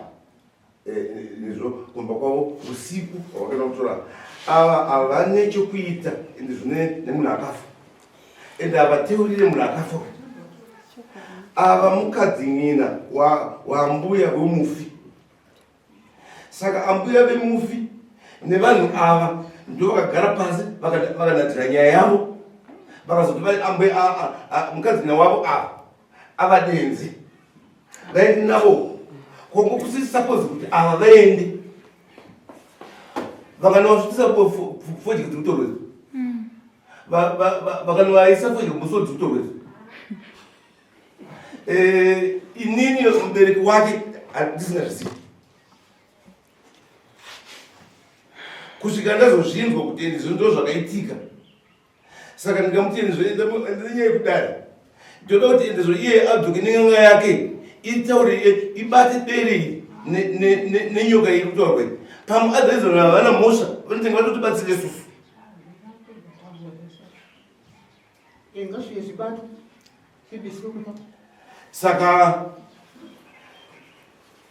[SPEAKER 9] nezvo kumba kwavo usiku wavakana kutora ava havane chokuita endezvo nemunhu akafa ende havateurire munhu akafa ava mukadzin'ina wambuya vemufi. Saka ambuya vemufi nevanhu ava ndo vakagara pasi vakanatira nyaya yavo vakazoti mukadzin'ina wavo ava denzi vaende navo kongo kusisi suppose kuti ava vaende vakanavasvitisa foji kuti kutorweza vakanavaisa foji kumusoro kuti kutorweza. Inini mubereki wake ndisingazvisiyi kusvika ndazozvinzwa kuti endizvo ndo zvakaitika. Saka ndingamuti endizvo nyaya kudai ndoda kuti endizvo iye adzoke nenyanga yake itaure ibate bere nenyoka iri kutaurwa pamwe adhaizano havana mhosva vanotenga vatotibatsire susu.
[SPEAKER 1] Ngasviye zvibato BBC kupa.
[SPEAKER 9] Saka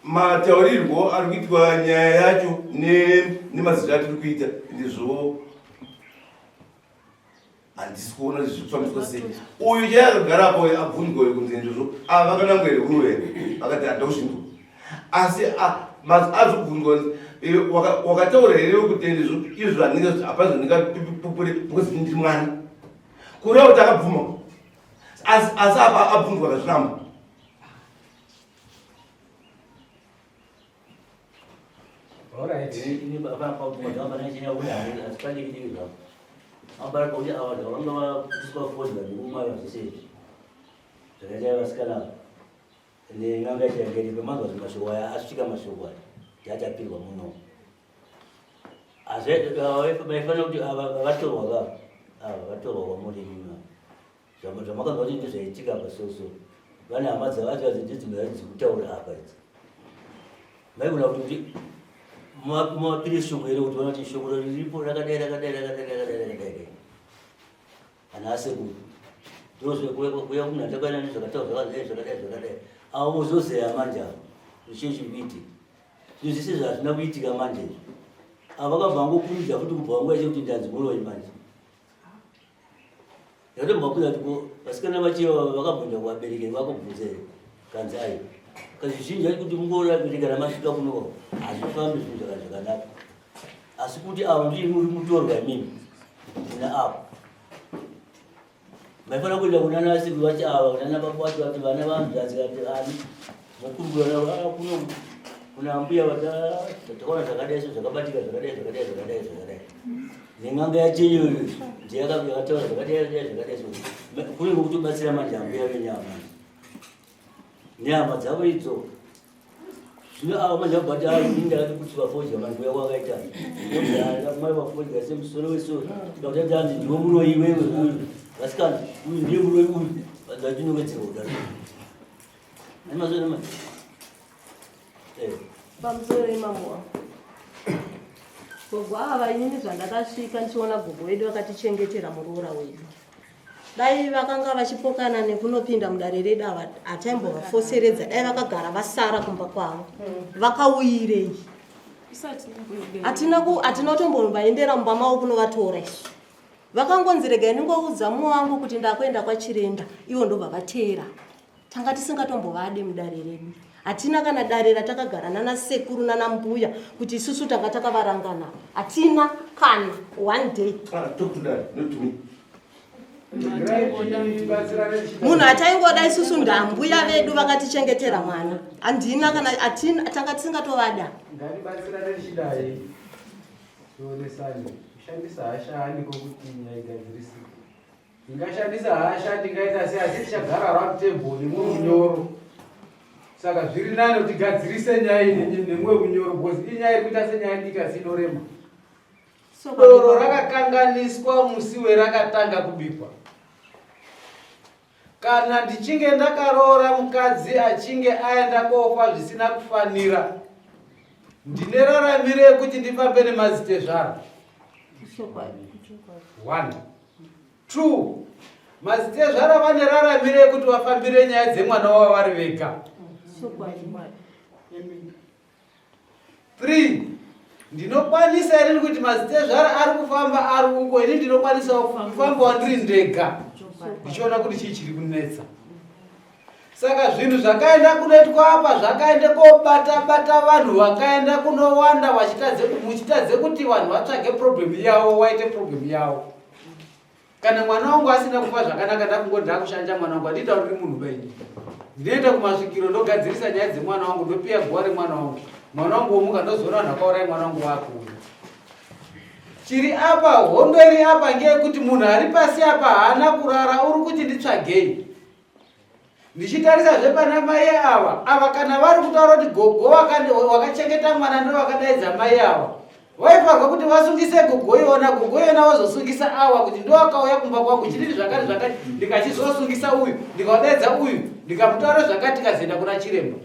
[SPEAKER 9] mataurirwo ari kuitwa nyaya yacho nemazita atiri kuita ndizvo handisi kuona zvifambiswa sei. Uyu chaakagarapo abvunzwa kunzi ndizvo ava vakanangwere huru here vakati hada kuzvinzwa asi azobvunzwa wakataura here kuti ndizvo izvo handinge hapazvo ndingapupure because ndiri mwana kureva kuti akabvuma asi apa abvunzwa kazviramba.
[SPEAKER 8] Alright.
[SPEAKER 10] Ini apa macam mana sini aku dah sekali ini juga. Apa kau dia awal orang tu disebut pun dah di rumah yang sisi. Jadi sekarang ini ngambil jadi pemang tu masuk waya, asik masuk waya. Jadi pilih mana. Asyik kalau mereka nak betul waga, betul waga mudi ni. Sama kan kau itu saya cakap besul. Kerana amat saya jadi sebenarnya jauh dah apa itu. Mereka nak tu mau pilih suku itu, tu nanti suku itu ribu raga deh. Anak sebu, terus kue pun nanti kau nanti suka tahu, suka deh. Awak musuh saya manja, usia biti, usia saya nak biti kan manja. Awak kan bangku pun jauh tu bangku aja tu jangan sebulu manja. Jadi bangku dah tu, sekarang macam awak pun jauh beri ke, awak pun saya kan saya. Kalau sini jadi tu mungkin orang beri kerana masih kau pun asal kami sudah kan. Asal pun dia awak dia murid kami, ina awak. Mereka nak boleh guna nasi buat awak, nana bawa buat mana bang, jadi ada mungkin guna awak guna ambil awak dah. Sekarang sekarang dia sekarang dia. Jangan gaya cium, jangan gaya tu sekarang dia. Kuli buku macam mana biar nyaman. Nyaman siapa itu? Sudah awak macam baca ini dah tu kucing apa zaman gaya awak kata. Jadi mai awak pun kasi suruh. Kalau dia jangan dua puluh iwe. Raskan, dia bulu, ada jenuh kecil. Ini maksud apa?
[SPEAKER 4] Pamsuri mamua. Gogo ava inini zvandakasvika ndichiona gogo wedu vakatichengetera muroora wedu. Dai vakanga vachipokana nekunopinda mudare redu ava ataimbovafotseredza, dai vakagara vasara kumba kwavo. Vakauyirei. Hatina kutombovaendera mumba mavo kunovatora isu. Vakangonziregai ndingoudza mumwe wangu kuti ndakuenda kwachirenda, ivo ndobva vateera. Tanga tisingatombovade mudare redu. Hatina kana dare ratakagara nana sekuru nana mbuya kuti isusu tanga takavarangana. Hatina kana one day.
[SPEAKER 9] Talk to that, not to me.
[SPEAKER 4] Munhu ataingoda isusu ndambuya vedu vakatichengetera mwana. Handina kana hatina tanga tisingatovada.
[SPEAKER 8] Ngatibatsirane chidai. Tionesane. Kushandisa hasha haniko kuti nyaigadzirisike. Ingashandisa hasha tingaita sei asi tichagara raptebhoni munyoro. Saka zviri nani kuti gadzirise nyaya iyi nemwe unyoro because inyaya yekuita senyaya dika sinorema. Doro rakakanganiswa musi werakatanga kubikwa. Kana ndichinge ndakaroora mukadzi achinge aenda kofa zvisina kufanira, ndine raramiro yekuti ndifambe nemazitezvara. 1. 2. Mazitezvara vane raramiro yekuti vafambire nyaya dzemwana wavo vari vega. 3. Ndinokwanisa ere kuti mazitezvara ari kufamba ari uko, ini ndinokwanisa kufambawo ndiri ndega ndichiona kuti chii chiri kunetsa. Saka zvinhu zvakaenda kunoitwa apa zvakaenda kobata vanhu vakaenda kunowanda muchitadze kuti vanhu vatsvage problem yavo waite problem yavo. Kana mwana wangu asina kufa zvakanaka ndakungoda kushanja mwana wangu andita uri munhu benyi. Ndinoenda kumasvikiro ndogadzirisa nyaya dzemwana wangu ndopiya guwa remwana wangu. Mwana wangu womuka ndozoona vanhu vakaurai mwana wangu wakuuya. Chiri apa hondo iri apa ngeyekuti munhu ari pasi apa haana kurara uri kuti nditsvagei. Ndichitarisazve pana mai ava kana vari kutaura kuti gogo wakachengeta mwana ndo vakadaidza mai ava, vaifanirwa kuti vasungise gogo iyona vazosungisa ava kuti ndo akauya kumba kwangu chitiri zvakati ndikachizosungisa uyu ndikadaidza uyu ndikamutaura zvakati kazoenda kuna chiremba.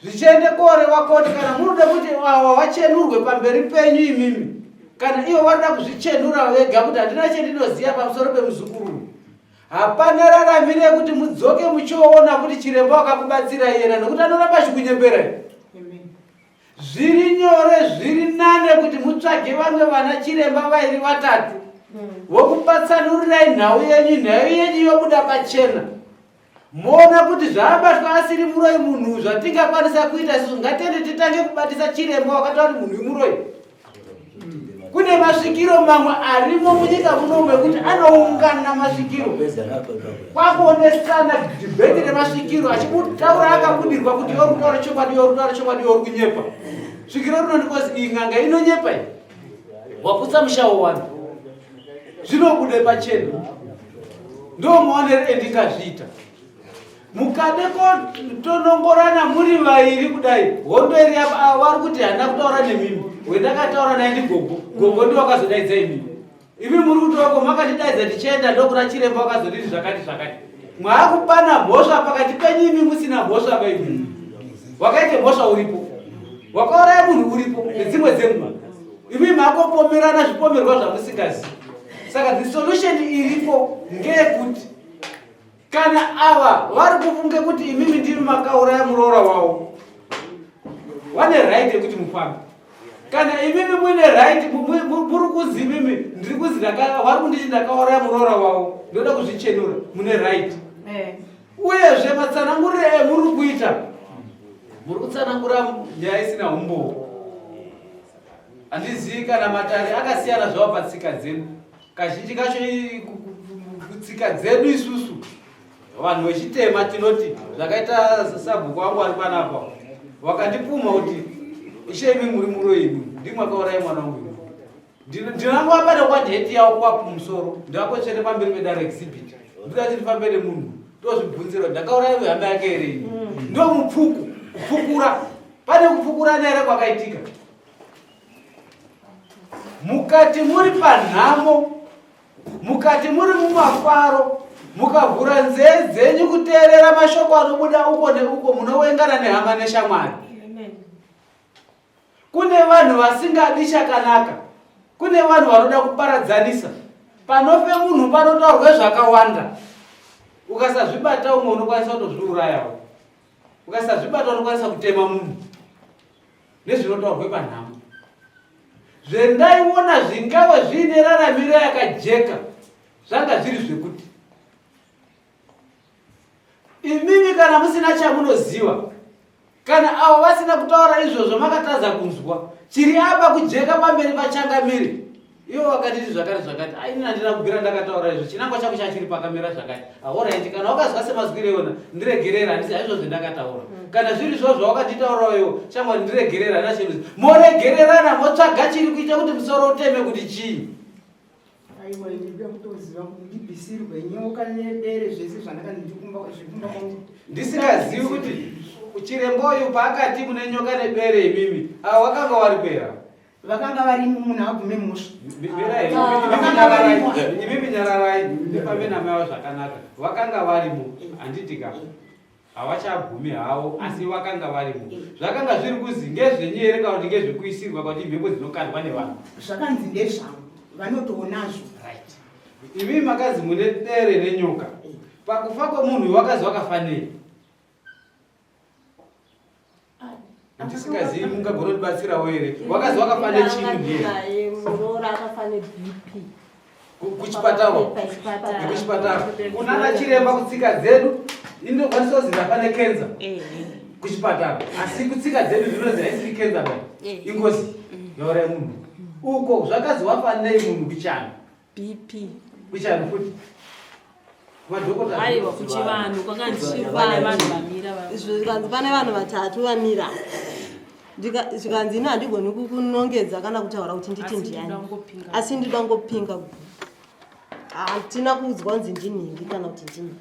[SPEAKER 8] Zvichiende koreva koti kana munoda kuti ava vachenurwe pamberi penyu imimi, kana ivo varida kuzvichenura vega kuti handina chendinoziva pamusoro pemuzukuru, hapana raramire kuti mudzoke muchiona kuti chiremba wakakubatsira iyena nokuti anoramba achikunyembera. Zviri nyore zviri nane kuti mutsvage vamwe vana chiremba vairi vatatu vokupatsanurirai nhau yenyu yobuda pachena. Moona kuti zvaabatwa asiri muroi munhu zvatingakwanisa kuita isusu, ngatiende titange kubatisa chiremba wakataura kuti munhu imuroi. kune masvikiro mamwe arimo munyika muno mekuti anoungana masvikiro kwakuonesana dhibheti remasvikiro achikutaura akabudirwa kuti yorutaura chokwadi yorutaura chokwadi yori kunyepa svikiro rinondikozi ing'anga inonyepa waputsa mushawo wanu zvinobude pachena ndo maonero endingazviita mukade kotonongorana muri vairi kudai hondo iri vari kuti hana kutaura nemimi wendakataura naye ndigogo gogo ndi wakazodaidza imimi imi muri kutoko makatidaidza tichienda ndokuna chiremba wakazoditi zvakati zvakati mwaakupana mhosva pakati penyu imi musina mhosva paimimi wakaite mhosva uripo wakauraya munhu uripo nedzimwe dzenguva imi makopomerana zvipomerwa zvamusingazi saka the solution iripo ngeyekuti kana ava vari kufunge kuti imimi ndimi makauraya muroora wavo vane right yekuti mufambe kana imimi muine right muri kuzi imimi ndiri kuzi vari kunditi ndakauraya muroora wavo ndoda kuzvichenura mune right uyezve matsananguriro emuri kuita muri kutsanangura nyaya isina umbowo handizivi kana matare akasiyana zvavo patsika dzenu kazhinji kacho kutsika dzedu isusu vanhu vechitema tinoti zvakaita sabhuku wangu ari panapa wakandipuma kuti ishemi muri muroinu ndimwakauraya mwana wangu ndinangwapata kwadheti yavo kwapo musoro ndakakotsvere pamberi pedare exhibit ndikati ndifambe nemunhu ndozvibvunziro ndakauraya hama yake here ndo mupfuku kupfukura pane kupfukurana here kwakaitika mukati muri panhamo mukati muri mumafaro mukavhura nzee dzenyu kuteerera mashoko anobuda uko neuko munowengana nehama neshamwari kune vanhu vasingadi chakanaka kune vanhu vanoda kuparadzanisa panofe munhu panotaurwe zvakawanda ukasazvibata umwe unokwanisa kutozviurayawo ukasazvibata unokwanisa kutema munhu nezvinotaurwe panhamo zvendaiona zvingave zviine raramiro yakajeka zvanga zviri zvekuti imimi kana musina chamunoziva kana avo vasina kutaura izvozvo makatadza kunzwa chiri apa kujeka pamberi pachangamiri ivo vakatiti zvakati zvakati aini handina kubvira ndakataura izvo chinangwa changu chachiri pakamira zvakati ahoraiti kana wakazwa semazwireona ndiregerera handisi aizvozvo ndakataura kana zviri zvozvo wakatitaurawo iwo changwa ndiregerera handina chinhu moregererana motsvaga chiri kuita kuti musoro uteme kuti chii
[SPEAKER 1] aiwa ndikuda kutoziva kuti ndibhisirwe nyoka nebere zvese zvandakandikumba kwangu
[SPEAKER 8] ndisingazivi kuti chirembo uyu paakati mune nyoka nebere imimi avo vakanga vari pera
[SPEAKER 1] vakanga vari munhu agume musha
[SPEAKER 8] imimi nyararai ndipambe namaivo zvakanaka vakanga varimo handitika havachabvumi havo asi vakanga varimo zvakanga zviri kuzi ngezvenyere kana kuti ngezvekuisirwa kuti mhepo dzinokandwa nevanhu
[SPEAKER 1] zvakanzi ndezvangu vanotoonazvo
[SPEAKER 8] imimi makazi mune dere nenyoka pakufa kwemunhu wakazi wakafanei ndisingazivi mungagona kutibatsirawo here wakazi wakafane chini ndiye
[SPEAKER 4] muroora akafane bp
[SPEAKER 8] kuchipatara nekuchipatara unana chiremba kutsika dzedu indokwanisa kuzi ndafane kenza kuchipatara asi kutsika dzedu zvinozi haisiri kenza ba ingozi yaura munhu uko zvakazi wafanei munhu kuchano
[SPEAKER 6] bp
[SPEAKER 8] kuchano futi
[SPEAKER 6] aiwa kuchivanhu kwakanzi pane vanhu vamira
[SPEAKER 4] zvikanzi pane vanhu vatatu vamira zvikanzi ino handigoni kunongedza kana kutaura kuti nditi ndiani asi ndida ngopinga hatina kuudzwa kunzi ndinhingi kana kuti ndini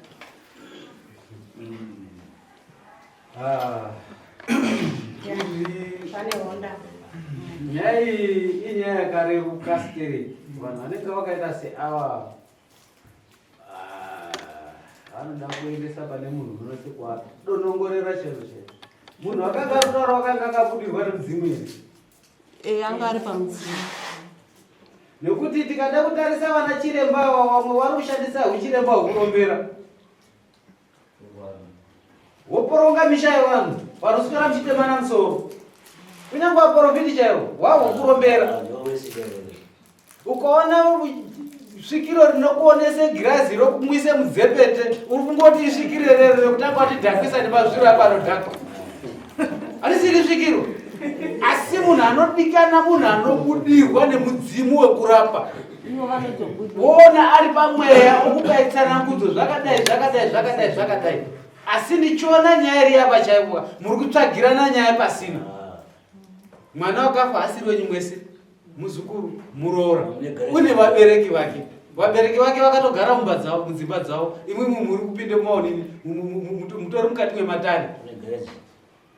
[SPEAKER 8] nyaya iyi inyaya yakareruka sikereti vanhu vanenge vakaita seava vanoda kuendesa pane munhu unoti kwadonongorera chero chero munhu akanga arutaura wakanga akabudirwa nemudzimu here
[SPEAKER 4] anga ari pamudzimu
[SPEAKER 8] nekuti tikada kutarisa vana chiremba vamwe vari kushandisa huchiremba hwekurombera woporonga misha yevanhu vanoswera muchitemana musoro kunyange vaprofiti chaivo wavo hwekurombera ukaona svikiro rinokuonese girazi rokumwise mudzepete uri kungoti isvikiro rero rekutanga kuti dhakwisa nemazviro apanodhakwa harisiri svikiro asi munhu anodikana, munhu anobudirwa nemudzimu wekurapa,
[SPEAKER 6] ivo vanotobudira
[SPEAKER 8] woona ari pamweya okupai tsanangudzo zvakadai, asi ndichiona nyaya iri yapa chaiwa muri kutsvagirana nyaya pasina. Mwana wakafa asiri wenyu mwese, muzukuru muroora, une vabereki vake, vabereki vake vakatogara mudzimba dzavo, imwe muri kupinde mumaonini, mutori mukati mematare.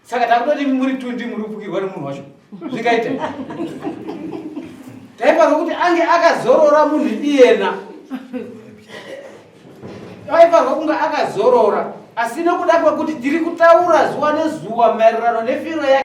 [SPEAKER 8] Saka takutoti muri tundi muri kupfukirwa nemunhu wacho, zvikaita taifanira kuti ange akazorora munhu iyena, aifanirwa kunge akazorora, asi nekuda kwekuti tiri kutaura zuva nezuva maererano nefiro yake.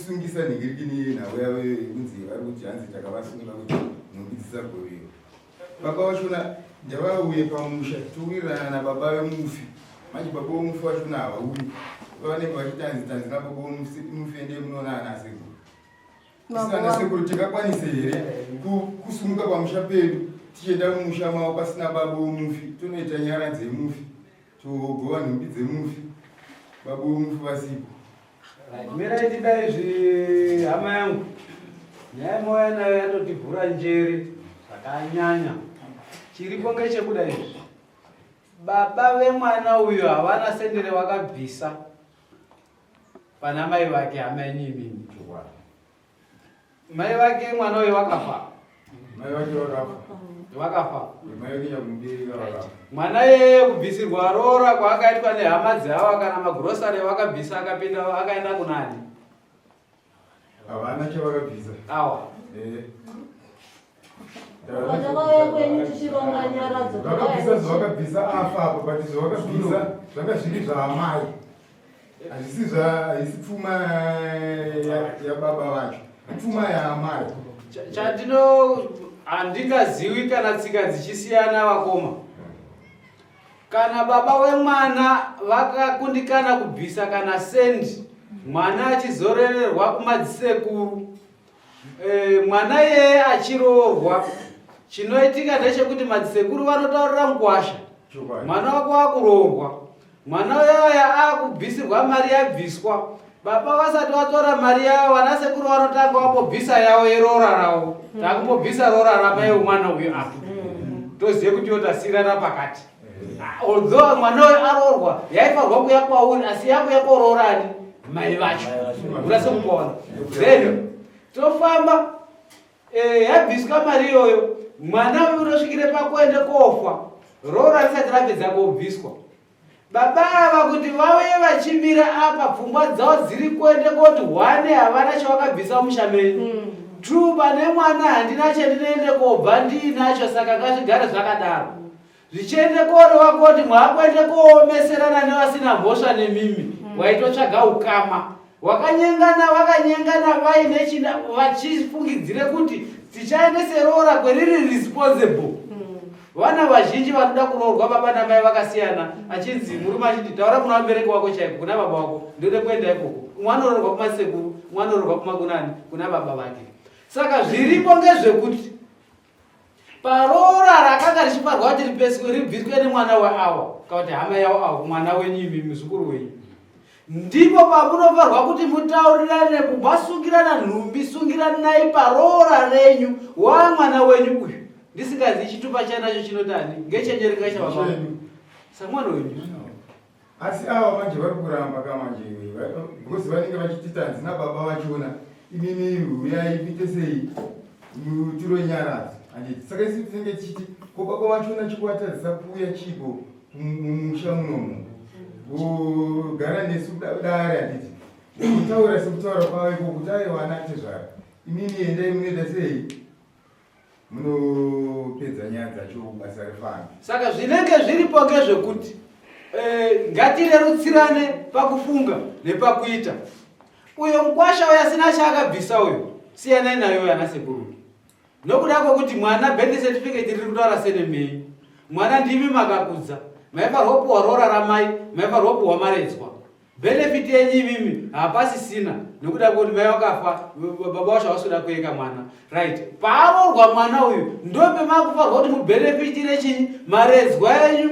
[SPEAKER 11] kusungisa ningirikini nawe yawe kunzi vari kuti hanzi takavasunga kuti nhumbi dzisagovewa. Baba wachona ndavauye pamusha towirirana nababa vemufi. Manje baba vomufi wachona havauyi vanenge vachitanzi nababa vomufi ende munoona ana sekuru. Tisina ana sekuru tingakwanise here kusumuka pamusha pedu tichienda mumusha mavo pasina baba vomufi tonoita nyara dzemufi togova nhumbi dzemufi baba vomufi vasipo.
[SPEAKER 8] Mirai tidai hama yangu nyaya moya nayo yatotivhura njere zvakanyanya. Chiripo ngechekuda izvi baba vemwana uyu havana sendere vakabvisa pana mai vake hama yenyu imini. Mai vake mwana uyu vakafa.
[SPEAKER 11] Mai vake
[SPEAKER 8] vakafa.
[SPEAKER 11] Mai vake yamubereka vakafa.
[SPEAKER 8] Mwana yeye kubvisirwa roora kwaakaitwa nehama dzavo kana magurosari vakabvisa akapinda akaenda kunani?
[SPEAKER 11] Havana chavakabvisa.
[SPEAKER 8] Awa.
[SPEAKER 11] Vakabvisa zvavakabvisa afa apo but zvavakabvisa zvanga zviri zvaamai. Haisi pfuma yababa vacho. Pfuma yaamai.
[SPEAKER 8] Handingazivi kana tsika dzichisiyana vakoma. Kana baba wemwana vakakundikana kubvisa kana sendi mwana achizorererwa kumadzisekuru mwana yeye achiroorwa chinoitika ndechekuti madzisekuru vanotaurira ngwasha mwana wako akuroorwa mwana uyaya akubvisirwa mari yabviswa baba vasati vatora mari yavo vanasekuru vanotanga vambobvisa yavo yeroora ravo takumbobvisa roora ramai wemwana uyu apa tozive kuti yotasirana pakati. Although mwana uyu aroorwa yaifarwa kuya kwauri asi yakuya kworoorani mai vacho urase kupaona then tofamba yabviswa mari iyoyo mwana uyu unosvikire pakuende kofa roora risati rapedza kubviswa. Baba ava kuti vauye vachimira apa pfungwa dzavo dziri kuende koti hwane havana chavakabvisa mushameni 2 pane mwana handina chendinoende kobva ndiinacho saka ngazvigare zvakadaro zvichiende koreva koti mwakuende koomeserana nevasina mhosva nemimi waitotsvaga ukama vakanyengana vaine chida vachifungidzire kuti tichaendese roora kweriri responsible. Vana vazhinji vanoda kuroorwa baba namai vakasiyana achinzi murume achiti taura kuna mubereki wako chaiko kuna baba wako ndode kuenda ikoko mwana unoorwa kumasekuru mwana unoorwa kumagunani kuna baba vake. Saka zviripo ngezvekuti paroora rakanga richiparwa kuti ribviswe nemwana weawa kana kuti hama yavo avo mwana wenyu imi muzukuru wenyu ndipo pamunofarwa kuti mutaurirane kumasungirana nhumbi sungiranai paroora renyu wamwana wenyu uyu ndisingazivi chitupa chanacho chinotani ngechenjerenga chavaba samwana wenyu.
[SPEAKER 11] Asi ava manje vari kuramba kamanje because vanenge vachititanzi nababa vachona inini uyai kuite sei tironyaradzi handiti saka isi tinenge tichiti ko baba vachona chikuvatadzisa kuuya chipo mumusha munomu kugara nesu dare handiti kutaura sekutaura kwavo iko kuti aiwa anate zvaro inini endai munoita sei munopedza nyaya dzacho basa rifana.
[SPEAKER 8] Saka zvinenge zviripo ngezvekuti ngatirerutsirane pakufunga nepakuita. Uyo mukwasha uyasina chaakabvisa uyo siyanai nayo ana sekuru nokuda kwokuti mwana birth certificate riri kutaura senemei mwana ndimi makakudza maifarwa kupuwa roora ramai maifarwa kupuwa maredzwa benefit yenyu imimi hapasisina nokuda kwokuti mai vakafa baba vacho vasuda kueka mwana right. Paaroorwa mwana uyu ndope makufarwa kuti mubenefitire chinyi maredzwa yenyu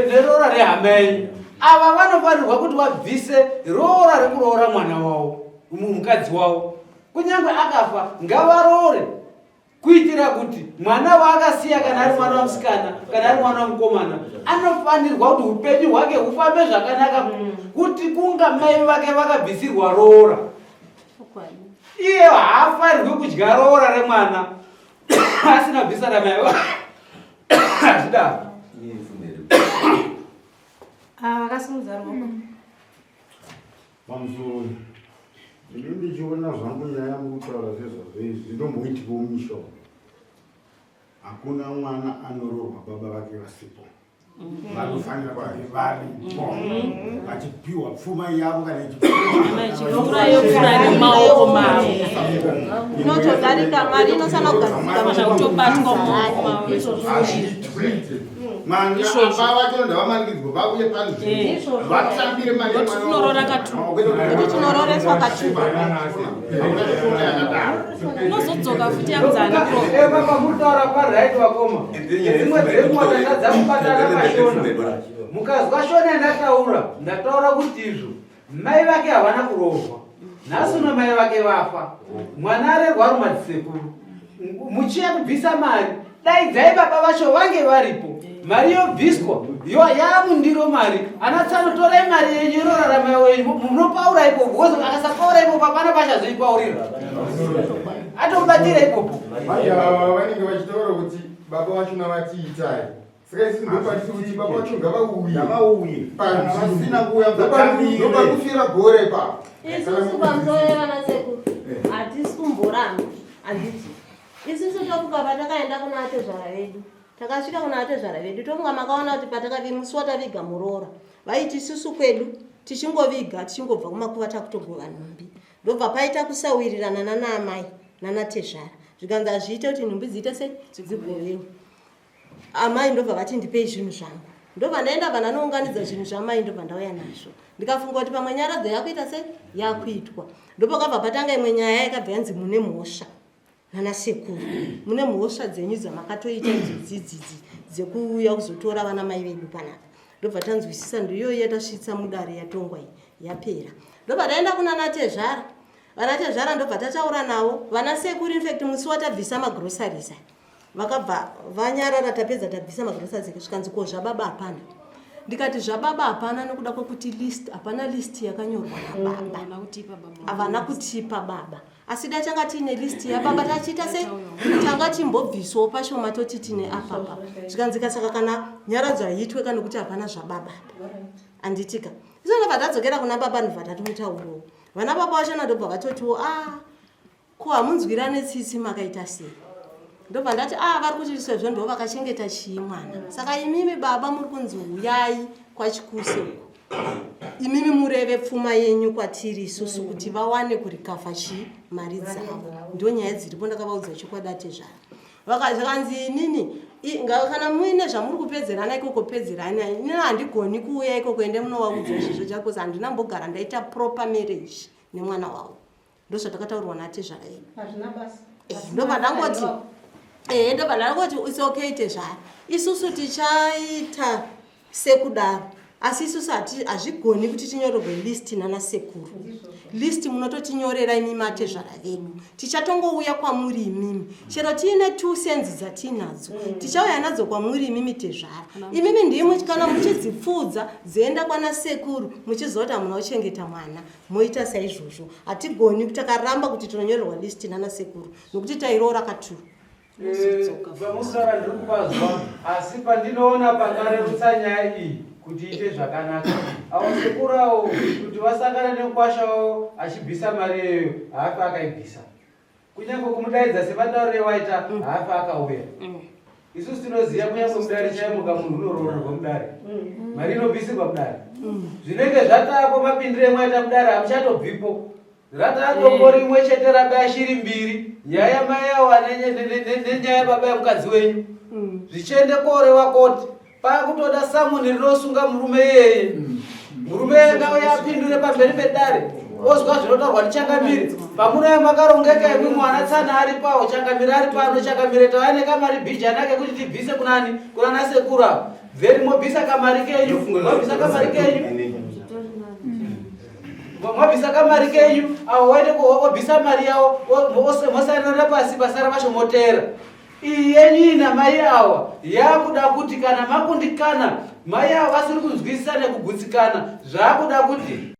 [SPEAKER 8] neroora rehama yenyu. Ava vanofanirwa kuti vabvise roora rekuroora mwana wavo mukadzi wavo kunyange akafa ngavaroore kuitira kuti mwana waakasiya kana ari mwana wamusikana kana ari mwana wamukomana anofanirwa kuti upenyu hwake hufambe zvakanaka kuti kunga mai vake vakabvisirwa roora iye haafanirwi kudya roora remwana asina bvisa ramai azvidaro.
[SPEAKER 2] Vakasimudza ruoko
[SPEAKER 12] pamusoro ndiri ndichiona zvangu nyaya mukutaura zvezvazvo zvinomboitika mumisha hakuna mwana anoroorwa baba vake vasipo
[SPEAKER 11] vanofanira kunge varipo vachipiwa pfuma yavo kana
[SPEAKER 6] Mvura yopfuura nemaoko mavo.
[SPEAKER 4] Inotodarika mari inosana kugadzika
[SPEAKER 6] kutobatwa mumaoko mavo.
[SPEAKER 11] mwana apa vatoenda vamanikidzwa vauye panzvimbo vatambire mari
[SPEAKER 6] Tinorora
[SPEAKER 4] kuti tinororeswa kachupa
[SPEAKER 6] unozodzoka futi yakudzana
[SPEAKER 8] pamutaura paright vakoma dzimwe dzenguva dzadzamubatana pashona mukazwa shona ndataura kuti izvo mai vake havana kurohwa nhasi uno mai vake vafa mwana arerwa ari madzisekuru muchiya kubvisa mari daidzai baba vacho vange varipo mari yobviswa yaamundiro mari anatsanotorai mari yenyu yororarama wenyu munopaura ipopo bcause akasapaura ipopo hapana pachazoipaurira atomubatira ipopo
[SPEAKER 11] majava vanenge vachitaura kuti baba vacho navatiitai saka isi ndopatisi kuti baba vacho ngavauye vasina kuuyapakufira gore ipapo
[SPEAKER 4] isusu pamutoerana sekuru hatisi kumboramba handiti isusu tofuka patakaenda kuna atezvara vedu takasvika kuna atezvara vedu tofunga makaona kuti patakavimusi wataviga muroora vaiti isusu kwedu tichingoviga tichingobva kumakuva takutogova nhumbi ndobva paita kusawirirana nanaamai nanatezvara zvikanzi hazviite kuti nhumbi dziite sei dzigovewa amai ndobva vati ndipei zvinhu zvangu ndobva ndaenda bva ndanounganidza zvinhu zvamai ndobva ndauya nazvo ndikafunga kuti pamwe nyaradzo yakuita sei yakuitwa ndopakabva patanga imwe nyaya yakabva yanzi mune mhosva nanasekuru mune mhosva dzenyu dzamakatoita idzodzidzidzi dzekuuya kuzotora vana mai vedu panapa ndobva tanzwisisa ndiyoyo yatasvitsa mudare yatongwa yapera ndobva taenda kuna natezvara vanatezvara ndobva tataura navo vanasekuru infact musi watabvisa magrosaries vakabva vanyarara tapedza tabvisa magrosaries zvikanzi ko zvababa hapana ndikati zvababa hapana nekuda kwekuti list hapana list yakanyorwa nababa havana kutipa baba asi da tanga tiine list yababa tachiita sei tanga timbobviswawo pashoma toti tine apapa zvikanzika saka kana nyaradzo haiitwe kana kuti hapana zvababa anditika iso ndobva tadzokera kuna baba ndobva tatomutaurawo vana baba vachona ndobva vatotiwo ko hamunzwirane tsitsi makaita sei ndobva ndati vari kuti sezvo ndo vakachengeta chii mwana saka imimi baba muri kunzi uyai kwachikuse imimi mureve pfuma yenyu kwatiri isusu kuti vawane kurikafa mari dzavo ndo nyaya dziripo ndakavaudza chokwadi atezvara zvakanzi inini kana muine zvamuri kupedzerana ikoko pedzerana inini handigoni kuuya ikoko ende munovaudza izvizvo chakosi handina mbogara ndaita proper marriage nemwana wavo ndo zvatakataurirwa naatezvara ndobva ndangoti ndobva ndangoti its okay tezvara isusu tichaita sekudaro asi isusu hazvigoni kuti tinyorerwe list nanasekuru list munototinyorera imimi matezvara vedu tichatongouya kwamuri imimi chero tiine 2 cents dzatiinadzo tichauya nadzo kwamuri imimi tezvara imimi ndimwe kana muchidzipfudza dzienda kwanasekuru muchizoti hamuna kuchengeta mwana moita saizvozvo hatigoni kuti takaramba kuti tinonyorerwa list nanasekuru nokuti tairoora katuru
[SPEAKER 8] vamusara ndiri kupazwa asi pandinoona pakarerutsa nyaya iyi kuti ite zvakanaka avo sekurawo kuti vasangana nekwashawo achibvisa mari iyoyo haafi akaibvisa kunyange kumudaidza sevataurire waita haafi akauya isusu tinoziva kunyange mudare chaimuka munhu unoroorerwa mudare mari inobvisirwa mudare zvinenge zvatapo mapindiro emwaita mudare hamuchatobvipo ratadombo rimwe chete rabaya shiri mbiri nyaya mai avo nenyaya baba yemukadzi wenyu zvichiende korewa koti pakutoda samoni rinosunga murume yeye murume ngauya apindure pamberi pedare ozwa zvinotaurwa ndichangamiri pamunoya makarongeka imwe mwana tsana ari pawo changamiri ari pano changamiri tavaine kamari bhijanake kuti tibvise kunani kuna nasekuru avo then mobvisa kamari kenyu mobvisa kamari kenyu mobvisa kamari kenyu avo waite wobvisa mari yavo mosainira pasi pasara vacho motera iyi yenyu ina mai ava yakuda kuti kana makundikana mai ava vasiri kunzwisisa nekugutsikana zvakuda kuti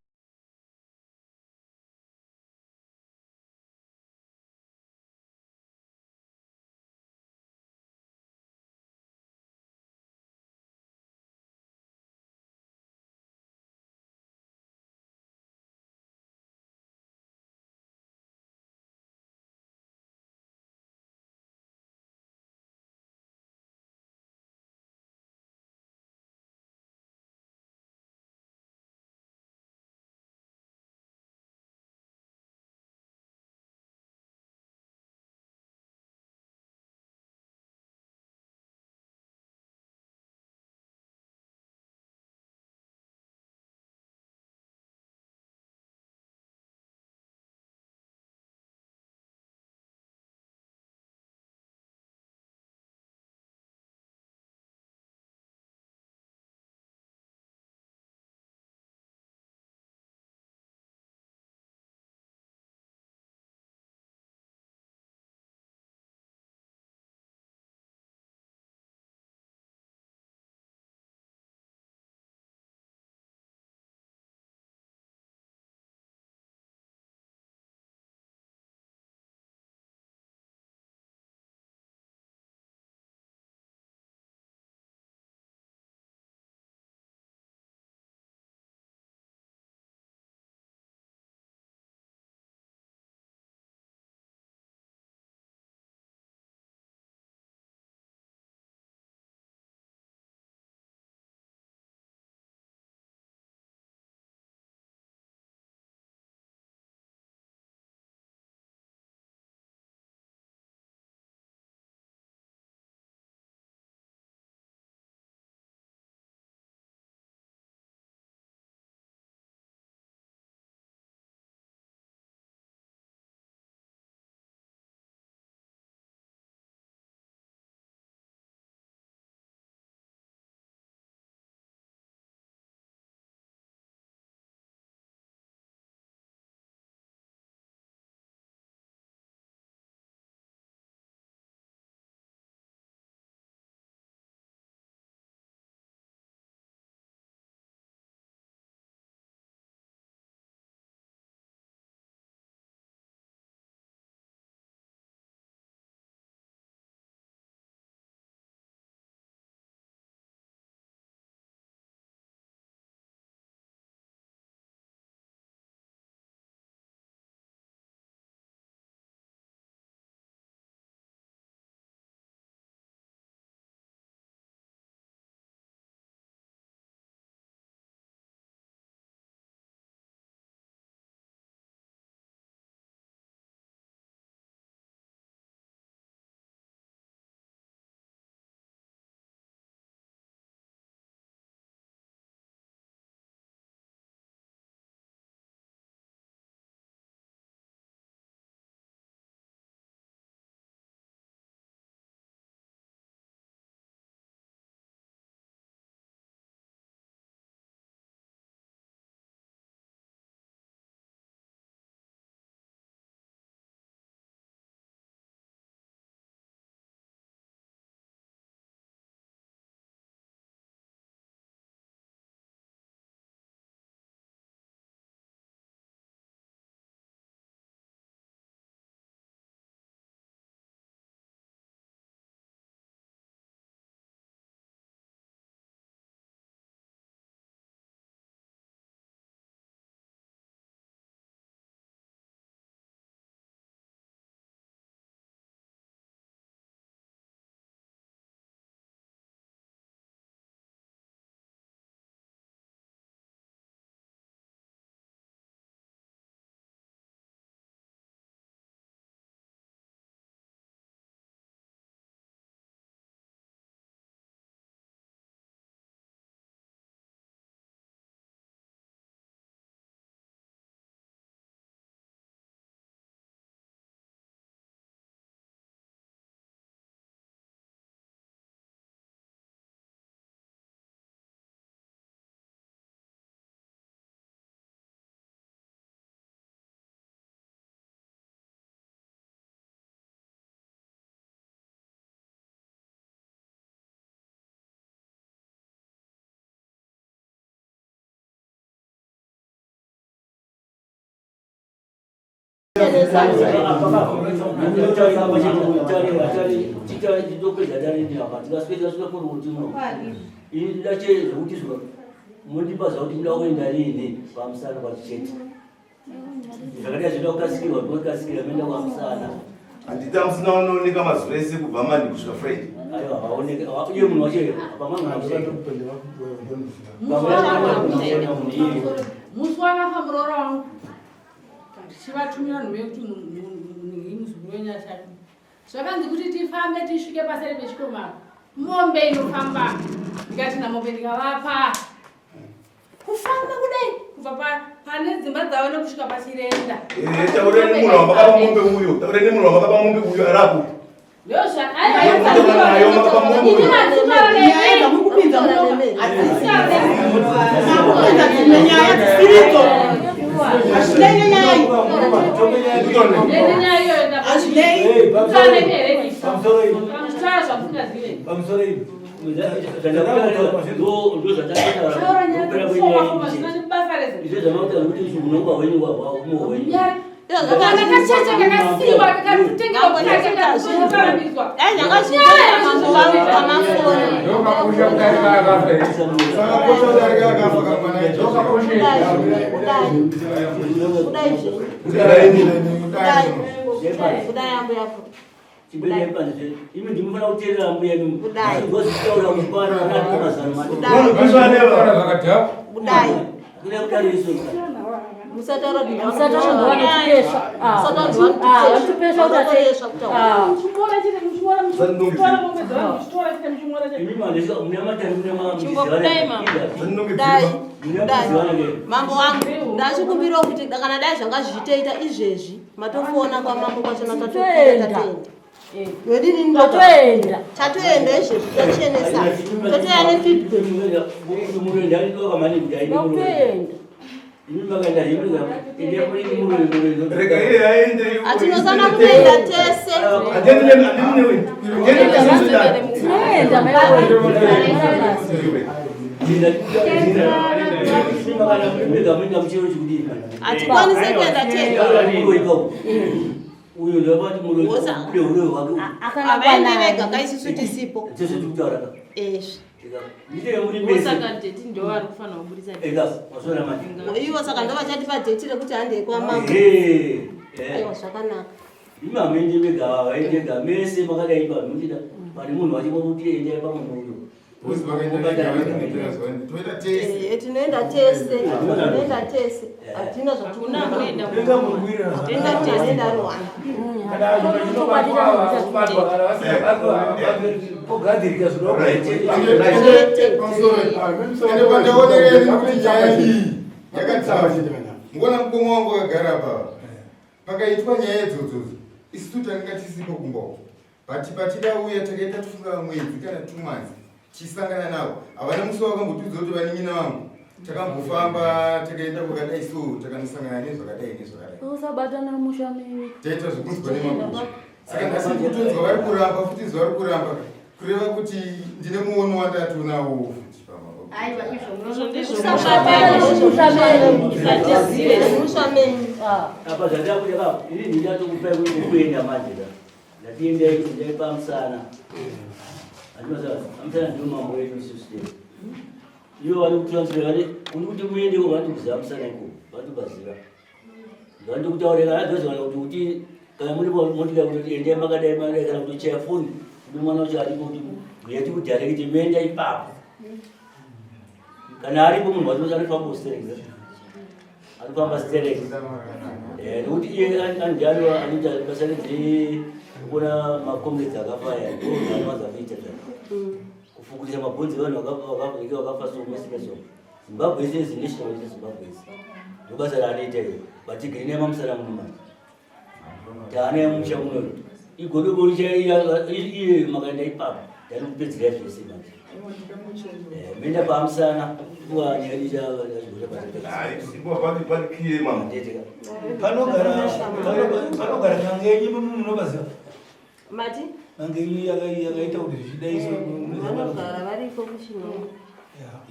[SPEAKER 10] mundibaza kuti muda kuenda lini pamusana kwachicheti zvakadai zvinoda kukasikirwa ndokasikira menda kwamusana
[SPEAKER 9] handita musina unooneka mazuva ese kubva mandi kusvika friday
[SPEAKER 10] aiwa vaoneka uye munhu wacho
[SPEAKER 7] musi wakafa muroora wangu tichivatumira vanhu vekuti muzukuru wenyashatu zvakanzi kuti tifambe tisvike pasere pechikomako mombe inofamba ndikati namombe ndikavapa kufamba kudai kubva pane dzimba dzavo nekusvika pachirenda
[SPEAKER 9] taureni munhu wamakapa mombe uyo taureni munhu wamakapa mombe uyo arapo
[SPEAKER 10] imi ndimufana kuteerera mbuya ngozitaura mupana
[SPEAKER 4] mambo wangu ndachikumbirawo kuti kana dai zvanga zvichitoita izvezvi matofoona kwamambo kwachona tatoenda yodini ndotoenda tatoenda izvezvi tochenesa totoya nefeedback atinosana kuenda tese atikwanise kuenda tese
[SPEAKER 10] uyo ndabati mulo
[SPEAKER 4] avaende vega kaisusu tisipo ivo saka ndo vachatipa dheti rekuti handei kwamambo aiwa zvakanaka
[SPEAKER 10] imamende vega vaendega mese makadaipa nochida pane munhu wachimokuti endai pamunhu uyo
[SPEAKER 4] tinoenda tese hatina zvatienda rwanda
[SPEAKER 11] mukona mukoma wangu akagara pava pakaitwa nyaya idzodzo isu tutanga tisipo kumbawo patida uya takaita tufunga mwedzi kana 2 months chisangana navo havana musi wakambotudza kuti vanin'ina vangu takambofamba takaenda kwakadai so takanosangana nezvakadai
[SPEAKER 6] usabatana mushamiri
[SPEAKER 11] taita zvokunzwa nemakuti saka ndasiri kutonzwa vari kuramba futi zvari kuramba kureva kuti ndine muono wandatonawo futi
[SPEAKER 10] apa zvatakuda ini ndingatokupai kuenda manje ndatiendai pamusana amusana ndio mambo yedu sisi iwo wali kutransfer kuti muendeko vantu kuziva musana iko vantu baziva vantu kutaurira adzoza kuti kana muri motika kuti endai makadai kana kuti chaya foni kuti mwana wacho aripo kuti yati kudirekiti menda ipapo kana aripo munhu wacho anofamba ustereka anofamba stereka nekuti iye andiano anoita basa kuona makomrades akafaya ndoanowanza kuita kufukutisa mabhonzi vanhu vakafa somesemeso zimbabwe ese zinational zimbabwe ese ndobasa raanoita iyo vatigirine mamusana munuma taana yamusha muno igodoboricha iye makaenda ipapo tanokupedzera zvese manje menda pamusana kuwanyadisa
[SPEAKER 3] panogara nyangenyi munobaziva
[SPEAKER 4] mati
[SPEAKER 3] nyangenyi yakaita kuti zvichidaiso
[SPEAKER 4] vanogara varipo kuchino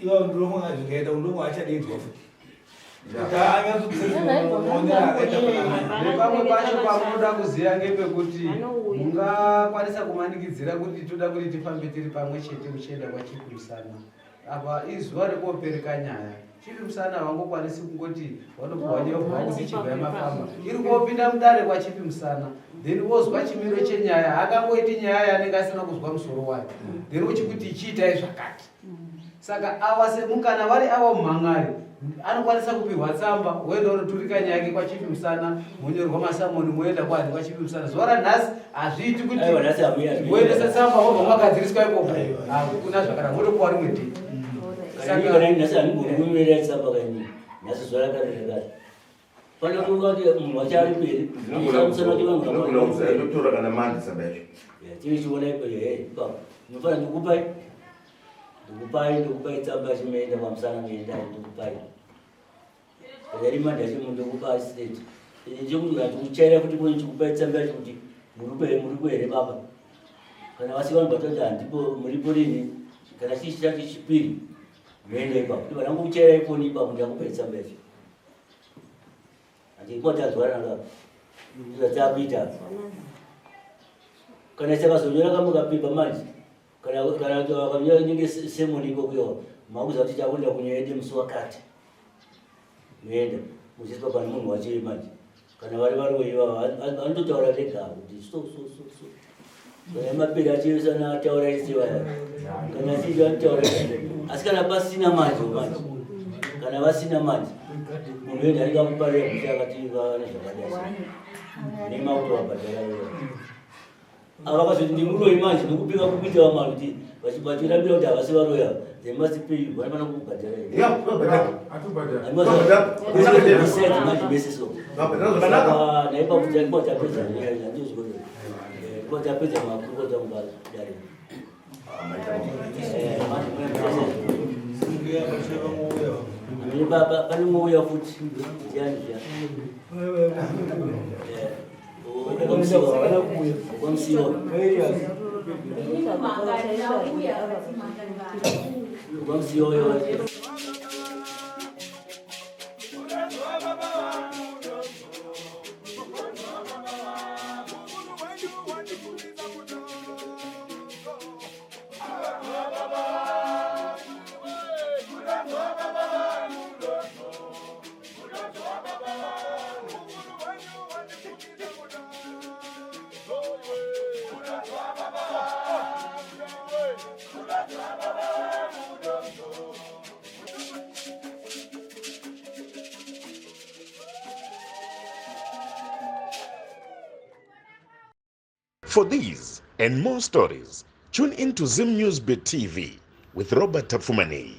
[SPEAKER 3] iva ndomwe zvikaita ndomwe achadaidzwa futi
[SPEAKER 8] nepamwe pacho pamunoda kuziva ngepekuti mungakwanisa kumanikidzira kuti toda kuti tifambe tiri pamwe chete muchienda kwachipi musana. Apa izuva rekuopereka nyaya. Chipi musana vangokwanisi kungoti vanopuwa nyevha kuti chibva yamafamba iri kuopinda mudare kwachipi musana, then wozwa chimiro chenyaya hakangoiti nyaya yanenge asina kuzwa musoro wayo, then uchikuti ichiitai zvakati. Saka awa semukana vari ava mumhangari anokwanisa kupiwa tsamba, woenda unoturika nyaya yake kwachipi musana, monyorwa masamoni, moenda kwadi kwachipi musana. Zuva ranhasi hazviiti kuti woendesa tsamba wobva mwagadziriswa ipopo kuna zvakanaka, motopuwa rimwe dhii.
[SPEAKER 10] Kana nhasi anigumira tsamba kanyi nhasi zuva rakarekare pane kuti munhu wachari mberi
[SPEAKER 9] ndinotora kana mandi tsamba yacho
[SPEAKER 10] tiri chiona ipo ndinofana ndikupai tsamba chimeenda pamusana meenda ndikupai kana rimandi yacho ndikupai state chekuti ndikuchaira kuti kuni chikupai tsamba yacho kuti muri here baba kana vasikana batoti handipo muripo rini kana chichi chacho chipiri mende ipapo kuti vanangokuchaira ifoni ipapo ndakupai tsamba yacho andikotazwaranga dzapita kana chakazonyora kamukapipa manje kana vakanyora nyenge semoni ikokuyo makuza kuti chakuenda kunyoede musi wakati muenda muchiiswa pane munhu wachiri manje kana vari variwoiva anototaura rega kuti kana mapiri achirisana ataura isivaya kana achii anotaura asi kana pasina manje kana vasina manje munhu wenda ringamuparira kuti akati vane zvakadai nemauto wabhadhara ava vakazoti ndimuroi manje nekupika kukuita vamari kuti vachirambira kuti havasi varoya they must pay you vanofana kukubhadhara manje meseso naipakutapedza tapedza makurukota mubadare pane mouya futi yani
[SPEAKER 13] For these and more stories, tune in to Zim News Bit TV with Robert Tafumani.